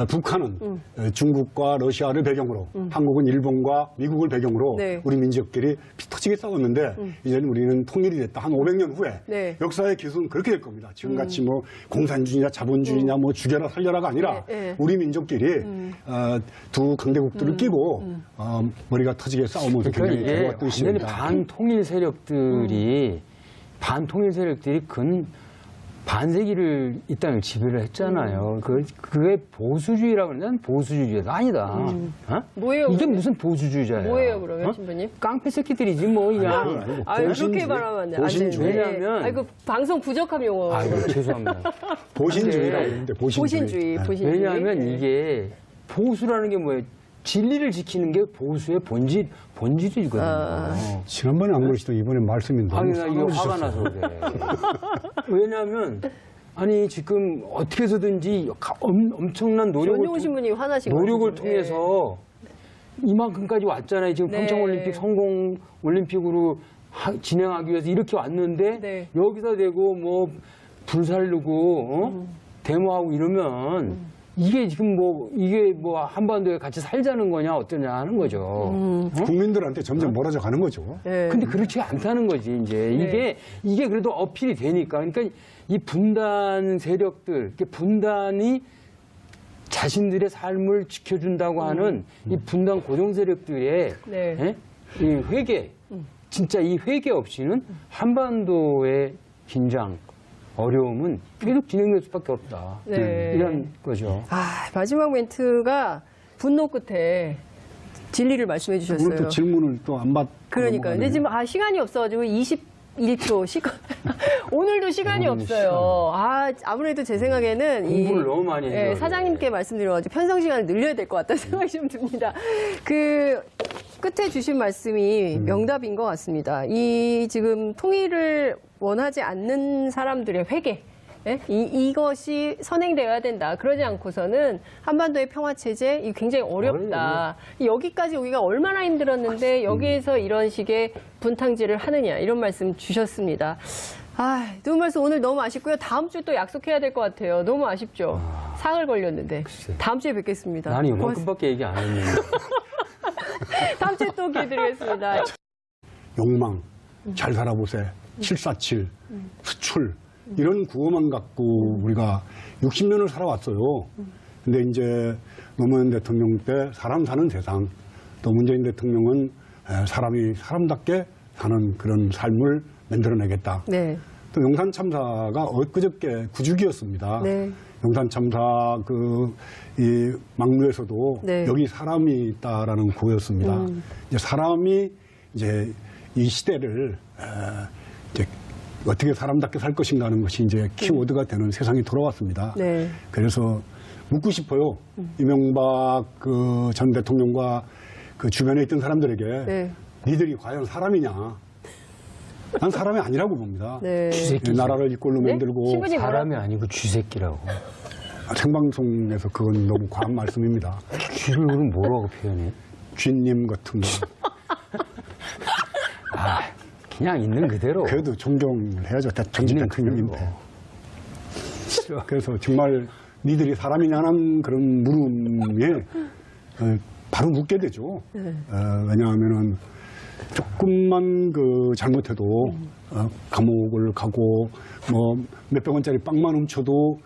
북한은 중국과 러시아를 배경으로 한국은 일본과 미국을 배경으로 네. 우리 민족끼리 피 터지게 싸웠는데 이제는 우리는 통일이 됐다. 한 500년 후에 네. 역사의 기술은 그렇게 될 겁니다. 지금같이 뭐 공산주의냐 자본주의냐 뭐 죽여라 살려라가 아니라 네. 네. 우리 민족끼리 두 강대국들을 끼고 머리가 터지게 싸우면서 그러니까 굉장히 이게 결과가 완전히 있습니다. 반통일 세력들이 반세기를 이 땅을 지배를 했잖아요. 그게 보수주의라고 그러면 보수주의가 아니다. 어? 뭐예요, 이게 그러면? 무슨 보수주의자야? 뭐예요, 그러면, 어? 신부님? 깡패 새끼들이지 뭐 그냥. 아유, 그렇게 보신주의. 말하면 안 돼. 보신주의. 왜냐하면- 아이고, 방송 부족함 용어. 아이고 죄송합니다. 보신주의라고 했는데 보신주의. 보신주의. 왜냐하면 네. 이게 보수라는 게 뭐예요? 진리를 지키는 게 보수의 본질이거든요. 지난번에 안 그러시던 이번에 말씀이 너무 아니, 나 이거 화가 싸가지셨어요. 나서 그래. 왜냐하면, 아니, 지금 어떻게 해서든지 엄청난 전용우 신부님 화나신 노력을 거죠. 통해서 이만큼까지 왔잖아요. 지금 네. 평창올림픽 성공 올림픽으로 진행하기 위해서 이렇게 왔는데, 네. 여기다 대고 뭐, 불살르고, 데모하고 이러면, 이게 지금 이게 한반도에 같이 살자는 거냐, 어떠냐 하는 거죠. 국민들한테 점점 멀어져 가는 거죠. 네. 근데 그렇지 않다는 거지, 이제. 이게 그래도 어필이 되니까. 그러니까 이 분단 세력들, 이렇게 분단이 자신들의 삶을 지켜준다고 하는 이 분단 고정 세력들의 네. 예? 이 회개, 진짜 이 회개 없이는 한반도의 긴장, 어려움은 계속 진행될 수밖에 없다. 네. 이런 거죠. 아, 마지막 멘트가 분노 끝에 진리를 말씀해 오늘 주셨어요. 또 질문을 또 안 받. 그러니까. 근데 지금 시간이 없어가지고 21초 시간. 오늘도 시간이 오늘은 없어요. 아무래도 제 생각에는 공부를 너무 많이 해서 그래. 사장님께 말씀드려가지고 편성 시간을 늘려야 될 것 같다는 생각이 좀 듭니다. 끝에 주신 말씀이 명답인 것 같습니다. 이 지금 통일을 원하지 않는 사람들의 회개. 예? 이것이 선행되어야 된다. 그러지 않고서는 한반도의 평화체제, 이 굉장히 어렵다. 여기까지 오기가 얼마나 힘들었는데 여기에서 이런 식의 분탕질을 하느냐, 이런 말씀 주셨습니다. 아, 두 분 말씀 오늘 너무 아쉽고요. 다음 주에 또 약속해야 될 것 같아요. 너무 아쉽죠. 사흘 걸렸는데. 글쎄. 다음 주에 뵙겠습니다. 나는 이만큼밖에 얘기 안 했는데. 다음 주에 또 기회 드리겠습니다. 욕망, 잘 살아보세, 747, 수출, 이런 구호만 갖고 우리가 60년을 살아왔어요. 근데 이제 노무현 대통령 때 사람 사는 세상, 또 문재인 대통령은 사람이 사람답게 사는 그런 삶을 만들어내겠다. 네. 또 용산 참사가 엊그저께 9주기였습니다. 네. 용산 참사 이 막루에서도 네. 여기 사람이 있다라는 구호였습니다. 이제 사람이 이제 이 시대를 이제 어떻게 사람답게 살 것인가 하는 것이 이제 키워드가 되는 세상이 돌아왔습니다. 네. 그래서 묻고 싶어요. 이명박 그 전 대통령과 그 주변에 있던 사람들에게 네. 니들이 과연 사람이냐? 난 사람이 아니라고 봅니다. 네. 쥐새끼지. 나라를 이꼴로 네? 만들고 신부님 사람이 아니고 쥐새끼라고. 생방송에서 그건 너무 과한 말씀입니다. 쥐를 그럼 뭐라고 표현해? 쥐님 같은 거. 아, 그냥 있는 그대로. 그래도 존경을 해야죠. 전직 있는 대통령인데. 싫어. 그래서 정말 니들이 사람이냐는 그런 물음에 바로 묻게 되죠. 왜냐하면은 조금만 그 잘못해도 감옥을 가고 뭐 몇백 원짜리 빵만 훔쳐도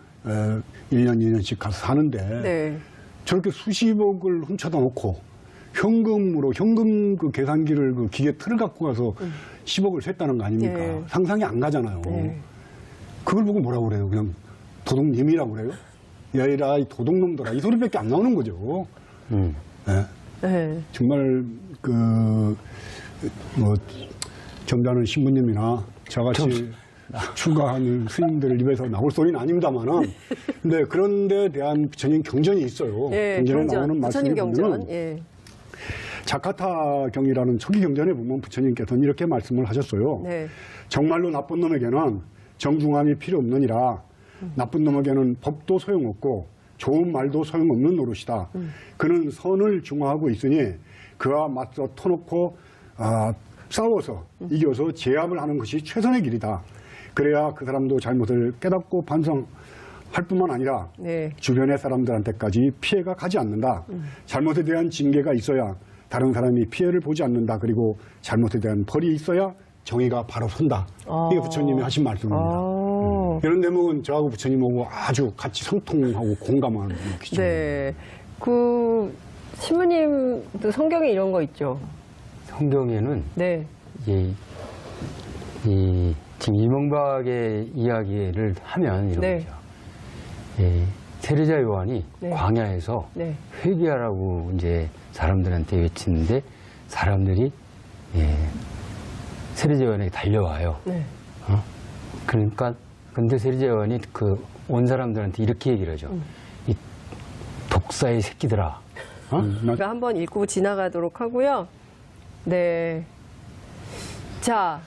1년, 2년씩 가서 사는데 네. 저렇게 수십억을 훔쳐다 놓고 현금으로 현금 그 계산기를 그 기계 틀을 갖고 가서 10억을 샜다는 거 아닙니까? 네. 상상이 안 가잖아요. 네. 그걸 보고 뭐라고 그래요? 그냥 도둑님이라고 그래요? 야이라 이 도둑놈들아 이 소리밖에 안 나오는 거죠. 네. 네. 정말 뭐 점잖은 신부님이나 저같이 출가하는 스님들 입에서 나올 소리는 아닙니다만은 근데 그런 데 대한 부처님 경전이 있어요. 예, 경전에 경전. 나오는 말씀이 부처님 경전. 보면은 예. 자카타 경이라는 초기 경전에 보면 부처님께서는 이렇게 말씀을 하셨어요. 네. 정말로 나쁜 놈에게는 정중함이 필요 없느니라. 나쁜 놈에게는 법도 소용없고 좋은 말도 소용없는 노릇이다. 그는 선을 중화하고 있으니 그와 맞서 터놓고 싸워서 이겨서 제압을 하는 것이 최선의 길이다. 그래야 그 사람도 잘못을 깨닫고 반성할 뿐만 아니라 네. 주변의 사람들한테까지 피해가 가지 않는다. 잘못에 대한 징계가 있어야 다른 사람이 피해를 보지 않는다. 그리고 잘못에 대한 벌이 있어야 정의가 바로 선다. 이게 부처님이 하신 말씀입니다. 이런 대목은 저하고 부처님하고 아주 같이 상통하고 공감하는 기죠. 네. 그 신부님도 성경에 이런 거 있죠. 성경에는 네. 지금 이명박의 이야기를 하면 이런 네. 거죠. 세례자 요한이 네. 광야에서 네. 회개하라고 이제 사람들한테 외치는데 사람들이 세례자 요한에게 달려와요. 네. 그러니까 근데 세례자 요한이 그 온 사람들한테 이렇게 얘기를 하죠. 이 독사의 새끼들아. 제가 한번 읽고 지나가도록 하고요. 네. 자,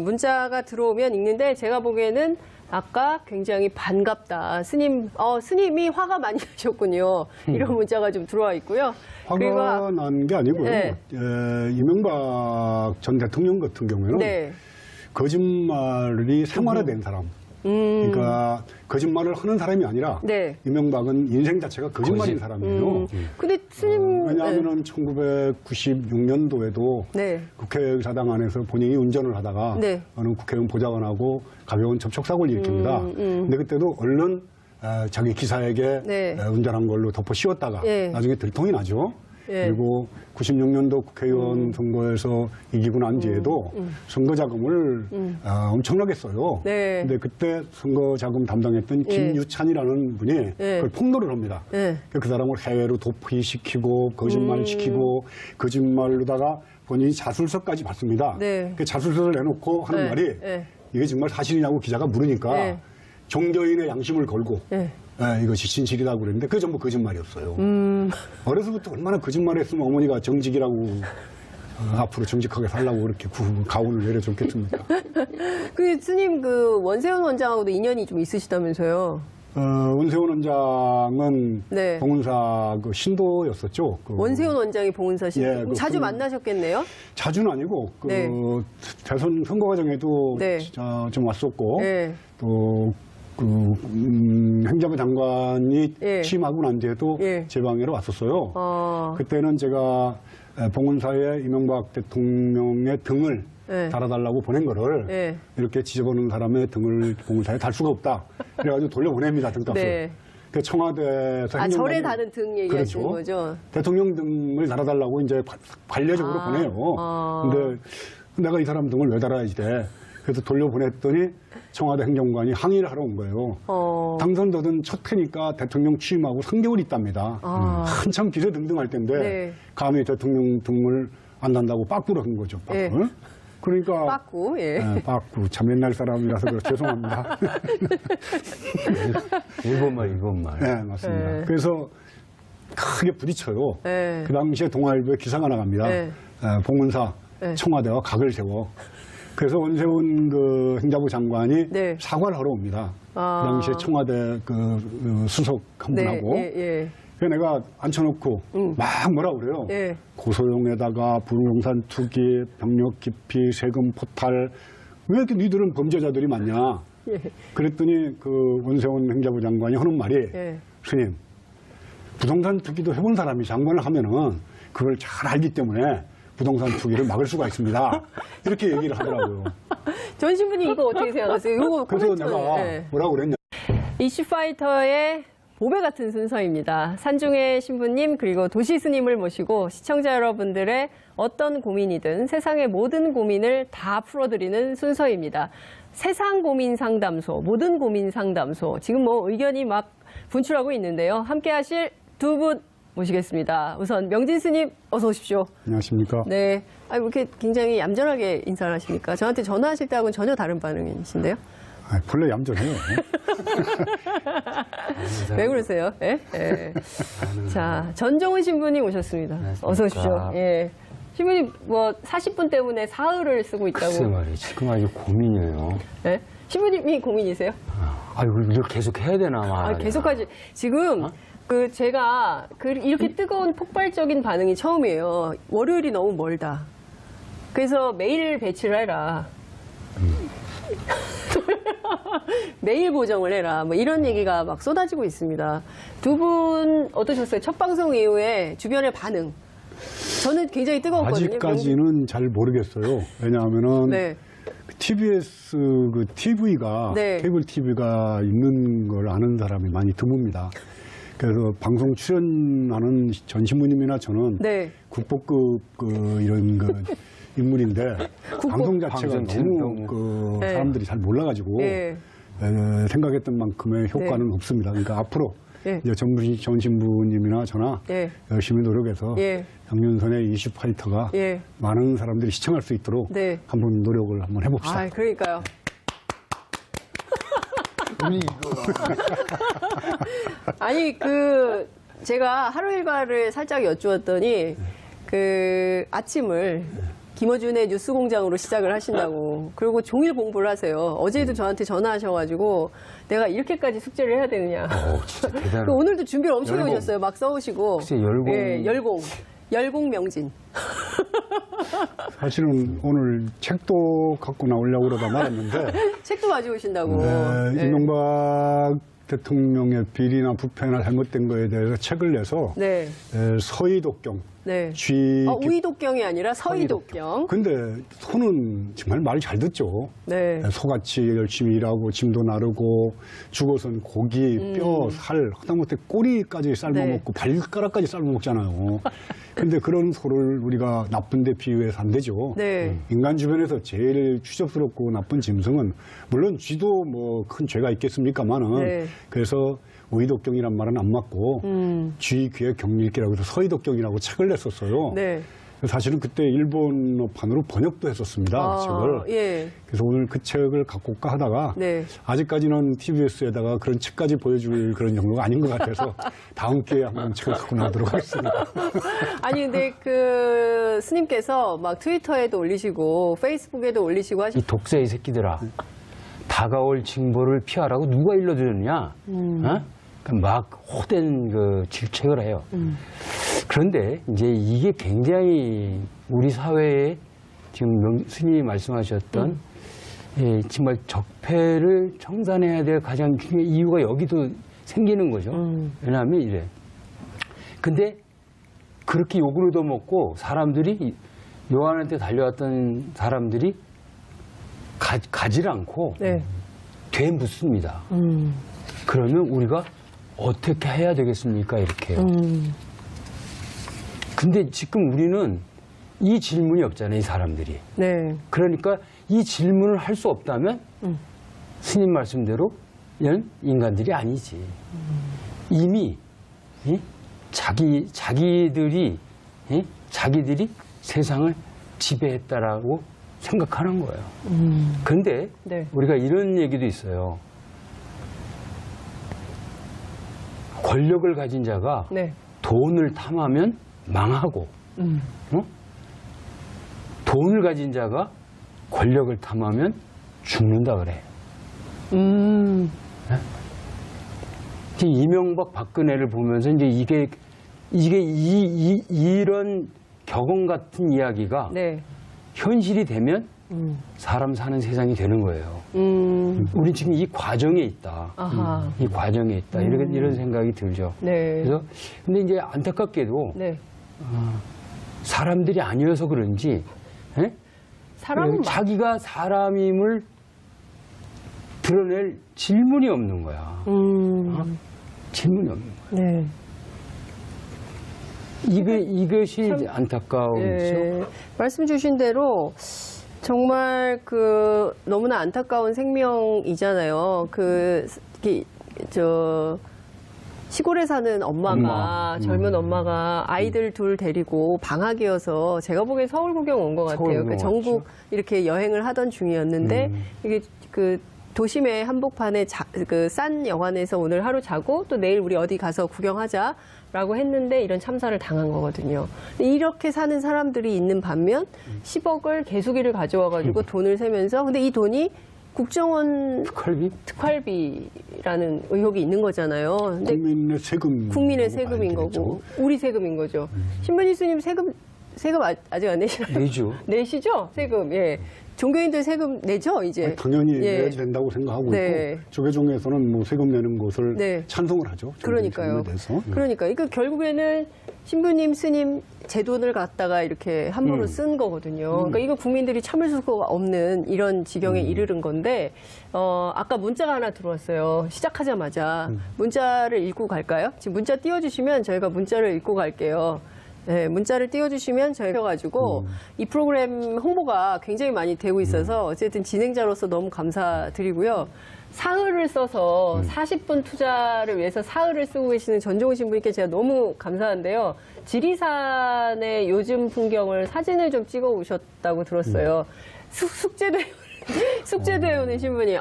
문자가 들어오면 읽는데 제가 보기에는 아까 굉장히 반갑다. 스님이 화가 많이 나셨군요. 이런 문자가 좀 들어와 있고요. 화가 난 게 아니고요. 네. 이명박 전 대통령 같은 경우에는 네. 거짓말이 생활화된 사람. 그러니까 거짓말을 하는 사람이 아니라 네. 이명박은 인생 자체가 거짓말인 사람이에요. 근데 스님 왜냐하면은 1996년도에도 네. 국회의사당 안에서 본인이 운전을 하다가 네. 어느 국회의원 보좌관하고 가벼운 접촉사고를 일으킵니다. 근데 그때도 얼른 자기 기사에게 네. 운전한 걸로 덮어 씌웠다가 네. 나중에 들통이 나죠. 네. 그리고 96년도 국회의원 선거에서 이기고 난 뒤에도 선거 자금을 엄청나게 써요. 네. 근데 그때 선거 자금 담당했던 김유찬이라는 분이 그걸 폭로를 합니다. 네. 그 사람을 해외로 도피시키고 거짓말시키고 거짓말로다가 본인이 자술서까지 받습니다. 네. 그 자술서를 내놓고 하는 네. 말이 네. 이게 정말 사실이냐고 기자가 물으니까 네. 종교인의 양심을 걸고 네. 이것이 진실이라고 그랬는데 그게 전부 거짓말이었어요. 어려서부터 얼마나 거짓말했으면 어머니가 정직이라고 앞으로 정직하게 살라고 그렇게 가훈을 내려줬겠습니까? 그 스님 그 원세훈 원장하고도 인연이 좀 있으시다면서요? 원세훈 원장은 네. 봉은사 그 신도였었죠. 그 원세훈 원장이 봉은사 씨 예, 그 자주 그- 만나셨겠네요? 자주는 아니고 그 네. 대선 선거 과정에도 네. 좀 왔었고 네. 또 행자부 장관이 예. 취임하고 난 뒤에도 예. 제 방에로 왔었어요. 그때는 제가 봉은사에 이명박 대통령의 등을 네. 달아달라고 보낸 거를 네. 이렇게 지저보는 사람의 등을 봉은사에 달 수가 없다. 그래가지고 돌려보냅니다, 등값을. 네. 그 청와대에서 아, 절에 행정관이- 다른 등 얘기하시는 그렇죠. 거죠? 대통령 등을 달아달라고 이제 관례적으로 아. 보내요. 아. 근데 내가 이 사람 등을 왜 달아야지 돼. 그래서 돌려보냈더니 청와대 행정관이 항의를 하러 온 거예요. 당선되던 첫 해니까 대통령 취임하고 3개월 있답니다. 한참 기세 등등할 텐데 네. 감히 대통령 등을 안 단다고 빠꾸를 한 거죠. 빠꾸. 예. 그러니까 빠꾸, 예. 빠꾸. 참 옛날 사람이라서 그래 죄송합니다. 일본말. 네, 맞습니다. 네. 그래서 크게 부딪혀요. 네. 그 당시에 동아일보에 기사가 나갑니다. 네. 봉은사 네. 청와대와 각을 세워. 그래서 원세훈 그 행자부 장관이 네. 사과를 하러 옵니다. 아. 그 당시에 청와대 수석 한 네, 분하고. 예, 예. 그래서 내가 앉혀놓고 막 뭐라 그래요. 예. 고소용에다가 부동산 투기, 병력 기피, 세금 포탈. 왜 이렇게 니들은 범죄자들이 많냐. 예. 그랬더니 그 원세훈 행자부 장관이 하는 말이 예. 스님, 부동산 투기도 해본 사람이 장관을 하면은 그걸 잘 알기 때문에 부동산 투기를 막을 수가 있습니다. 이렇게 얘기를 하더라고요. 전 신부님 이거 어떻게 생각하세요? 이거 그래서 코멘트, 내가 예. 뭐라고 그랬냐. 이슈파이터의 보배 같은 순서입니다. 산중의 신부님 그리고 도시 스님을 모시고 시청자 여러분들의 어떤 고민이든 세상의 모든 고민을 다 풀어드리는 순서입니다. 세상 고민 상담소, 모든 고민 상담소. 지금 뭐 의견이 막 분출하고 있는데요. 함께 하실 두 분 모시겠습니다. 우선 명진 스님 어서 오십시오. 안녕하십니까. 네. 아, 이렇게 굉장히 얌전하게 인사를 하십니까? 저한테 전화하실 때하고는 전혀 다른 반응이신데요? 본래 얌전해요. 왜 그러세요? 예? 예. 자, 전종훈 신부님 오셨습니다. 안녕하십니까. 어서 오십시오. 예. 신부님, 뭐, 40분 때문에 사흘을 쓰고 글쎄 있다고. 말이에요. 지금 아주 고민이에요. 예? 신부님이 고민이세요? 이걸 계속 해야 되나 말이야. 아, 계속하지. 지금, 제가 이렇게 뜨거운 폭발적인 반응이 처음이에요. 월요일이 너무 멀다. 그래서 매일 배치를 해라. 매일 보정을 해라. 뭐 이런 얘기가 막 쏟아지고 있습니다. 두 분 어떠셨어요? 첫 방송 이후에 주변의 반응. 저는 굉장히 뜨거웠거든요. 아직까지는 잘 모르겠어요. 왜냐하면은 네. TBS 그 TV가 네. 케이블 TV가 있는 걸 아는 사람이 많이 드뭅니다. 그래서 방송 출연하는 전 신부님이나 저는 네. 국보급 이런 인물인데 방송 자체가 방송 너무 네. 사람들이 잘 몰라가지고 예. 생각했던 만큼의 효과는 없습니다. 그러니까 앞으로 예. 이제 전 신부님이나 저나 예. 열심히 노력해서 예. 장윤선의 이슈파이터가 예. 많은 사람들이 시청할 수 있도록 네. 한번 노력을 한번 해봅시다. 아, 그러니까요. 아니, 제가 하루 일과를 살짝 여쭈었더니, 아침을 김어준의 뉴스공장으로 시작을 하신다고. 그리고 종일 공부를 하세요. 어제도 저한테 전화하셔가지고, 내가 이렇게까지 숙제를 해야 되느냐. 진짜 대단해. 오늘도 준비를 엄청 열공. 해오셨어요. 막 써오시고. 글쎄, 열공. 예, 열공 명진. 사실은 오늘 책도 갖고 나오려고 그러다 말았는데 책도 가지고 오신다고. 예. 이명박 대통령의 비리나 부패나 잘못된 거에 대해서 책을 내서 네. 서희독경, 네. 우이독경이 아니라 서희독경. 근데 소는 정말 말 잘 듣죠. 네. 소같이 열심히 일하고 짐도 나르고 죽어선 고기, 뼈, 살, 하다못해 꼬리까지 삶아먹고 발가락까지 삶아먹잖아요. 근데 그런 소를 우리가 나쁜데 비유해서 안 되죠. 네. 인간 주변에서 제일 추접스럽고 나쁜 짐승은 물론 쥐도 뭐 큰 죄가 있겠습니까만은 네. 그래서 우이독경이란 말은 안 맞고 쥐 귀에 경일기라고 해서 서희독경이라고 책을 냈었어요. 네. 사실은 그때 일본어판으로 번역도 했었습니다. 책을. 예. 그래서 오늘 그 책을 갖고 올까 하다가 네. 아직까지는 TBS에다가 그런 책까지 보여줄 그런 정도가 아닌 것 같아서 다음 기회에 한번 책을 갖고 나오도록 하겠습니다. 아니 근데 그 스님께서 막 트위터에도 올리시고 페이스북에도 올리시고 이 독세의 새끼들아, 다가올 징벌을 피하라고 누가 일러주느냐? 어? 막 호된 그 질책을 해요. 그런데 이제 이게 굉장히 우리 사회에 지금 스님이 말씀하셨던 예, 정말 적폐를 청산해야 될 가장 중요한 이유가 여기도 생기는 거죠. 왜냐하면 이래. 근데 그렇게 욕을 얻어먹고 사람들이 요한한테 달려왔던 사람들이 가지를 않고 네. 되묻습니다. 그러면 우리가 어떻게 해야 되겠습니까? 이렇게요. 근데 지금 우리는 이 질문이 없잖아요, 이 사람들이. 네. 그러니까 이 질문을 할 수 없다면 스님 말씀대로 이런 인간들이 아니지. 이미 이? 자기들이 세상을 지배했다라고 생각하는 거예요. 그런데 네. 우리가 이런 얘기도 있어요. 권력을 가진 자가 네. 돈을 탐하면 망하고, 어? 돈을 가진 자가 권력을 탐하면 죽는다 그래. 이제 이명박 박근혜를 보면서 이제 이런 격언 같은 이야기가 네. 현실이 되면 사람 사는 세상이 되는 거예요. 우리 지금 이 과정에 있다. 아하. 이 과정에 있다. 이런 생각이 들죠. 네. 그래서 근데 이제 안타깝게도 네. 사람들이 아니어서 그런지 예? 사람은 자기가 사람임을 드러낼 질문이 없는 거야. 질문이 없는 거야. 네. 이것이 이제 안타까움이죠. 네. 말씀 주신 대로 정말 너무나 안타까운 생명이잖아요. 시골에 사는 엄마가, 젊은 엄마가 아이들 둘 데리고 방학이어서 제가 보기엔 서울 구경 온 것 같아요. 구경 전국 왔죠. 이렇게 여행을 하던 중이었는데 이게 도심의 한복판에 싼 여관에서 오늘 하루 자고 또 내일 우리 어디 가서 구경하자라고 했는데 이런 참사를 당한 거거든요. 이렇게 사는 사람들이 있는 반면 10억을 개수기를 가져와가지고 돈을 세면서 근데 이 돈이 국정원 특활비라는 의혹이 있는 거잖아요. 근데 국민의 세금. 국민의 세금인 거고 우리 세금인 거죠. 신부님 스님 세금 아직 안 내시나요? 내죠. 내시죠? 세금. 예. 종교인들 세금 내죠, 이제? 당연히 예. 내야 된다고 생각하고 네. 있고 조계종에서는 뭐 세금 내는 것을 네. 찬성을 하죠. 그러니까요. 그러니까 결국에는 신부님, 스님 제 돈을 갖다가 이렇게 함부로 쓴 거거든요. 그러니까 이거 국민들이 참을 수가 없는 이런 지경에 이르는 건데 아까 문자가 하나 들어왔어요. 시작하자마자 문자를 읽고 갈까요? 지금 문자 띄워주시면 저희가 문자를 읽고 갈게요. 네, 문자를 띄워주시면 저희가 가지고 이 프로그램 홍보가 굉장히 많이 되고 있어서 어쨌든 진행자로서 너무 감사드리고요. 사흘을 써서 40분 투자를 위해서 사흘을 쓰고 계시는 전종훈 신부님께 제가 너무 감사한데요. 지리산의 요즘 풍경을 사진을 좀 찍어 오셨다고 들었어요. 숙제도 해오는 신부님.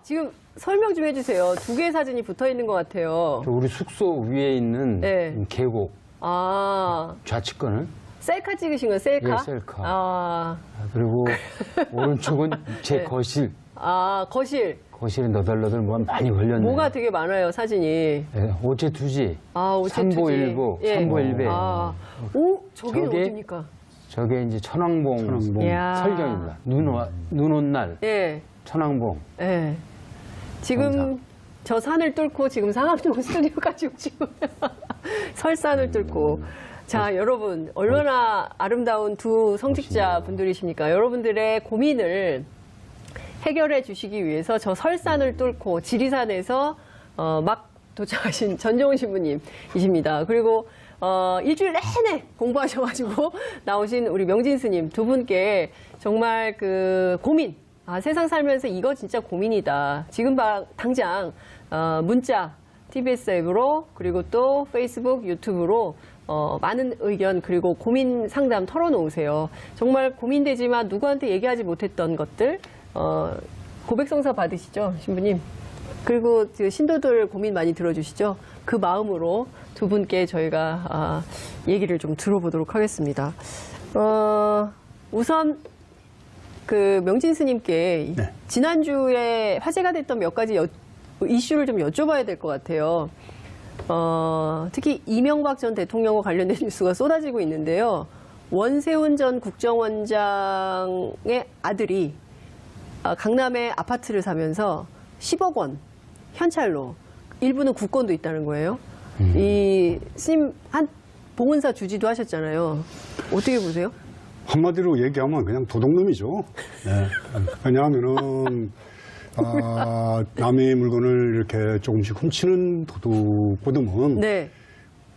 지금 설명 좀 해주세요. 두 개의 사진이 붙어 있는 것 같아요. 우리 숙소 위에 있는 네. 계곡 좌측거는 셀카 찍으신 거예요? 셀카? 예, 셀카. 그리고 오른쪽은 제 거실. 거실. 거실에 너덜너덜 뭐가 많이 걸렸네요. 뭐가 되게 많아요, 사진이. 네, 오체투지. 오체투지. 삼보일보, 예. 삼보일배. 저기는 저게 어딥니까? 저게 이제 천왕봉 이야. 설경입니다. 눈 온 날. 예. 천왕봉. 예. 지금 정상. 저 산을 뚫고 지금 상암동 스튜디오까지 오시고 설산을 뚫고 자, 여러분 얼마나 아름다운 두 성직자 분들이십니까? 여러분들의 고민을 해결해 주시기 위해서 저 설산을 뚫고 지리산에서 막 도착하신 전종훈 신부님이십니다. 그리고 일주일 내내 공부하셔가지고 나오신 우리 명진 스님 두 분께 정말 고민, 세상 살면서 이거 진짜 고민이다. 지금 당장 문자, TBS 앱으로 그리고 또 페이스북, 유튜브로 많은 의견 그리고 고민 상담 털어놓으세요. 정말 고민되지만 누구한테 얘기하지 못했던 것들 고백성사 받으시죠, 신부님? 그리고 그 신도들 고민 많이 들어주시죠? 그 마음으로 두 분께 저희가 얘기를 좀 들어보도록 하겠습니다. 우선 그 명진 스님께 네. 지난주에 화제가 됐던 몇 가지 이슈를 좀 여쭤봐야 될 것 같아요. 특히 이명박 전 대통령과 관련된 뉴스가 쏟아지고 있는데요. 원세훈 전 국정원장의 아들이 강남에 아파트를 사면서 10억 원 현찰로 일부는 국권도 있다는 거예요. 이 스님 한 봉은사 주지도 하셨잖아요. 어떻게 보세요? 한마디로 얘기하면 그냥 도둑놈이죠. 네. 왜냐하면은 남의 물건을 이렇게 조금씩 훔치는 도둑보다는 네.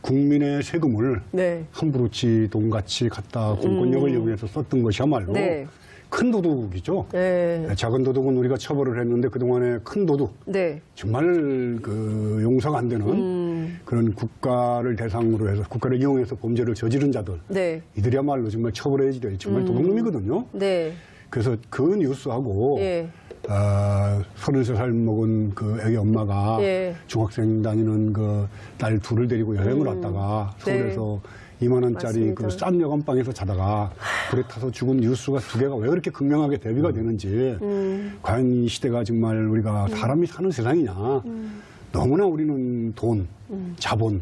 국민의 세금을 네. 함부로 지 돈같이 갖다 공권력을 이용해서 썼던 것이야말로 네. 큰 도둑이죠. 네. 작은 도둑은 우리가 처벌을 했는데 그동안에 큰 도둑, 네. 정말 그 용서가 안 되는 그런 국가를 대상으로 해서 국가를 이용해서 범죄를 저지른 자들, 네. 이들이야말로 정말 처벌해야지 될 정말 도둑놈이거든요. 네. 그래서 그 뉴스하고 예. 33살 먹은 그 애기 엄마가 예. 중학생 다니는 그 딸 둘을 데리고 여행을 왔다가 서울에서 2만 원짜리 맞습니다. 그 싼 여관방에서 자다가 불에 타서 죽은 뉴스가 두 개가 왜 그렇게 극명하게 대비가 되는지 과연 이 시대가 정말 우리가 사람이 사는 세상이냐. 너무나 우리는 돈, 자본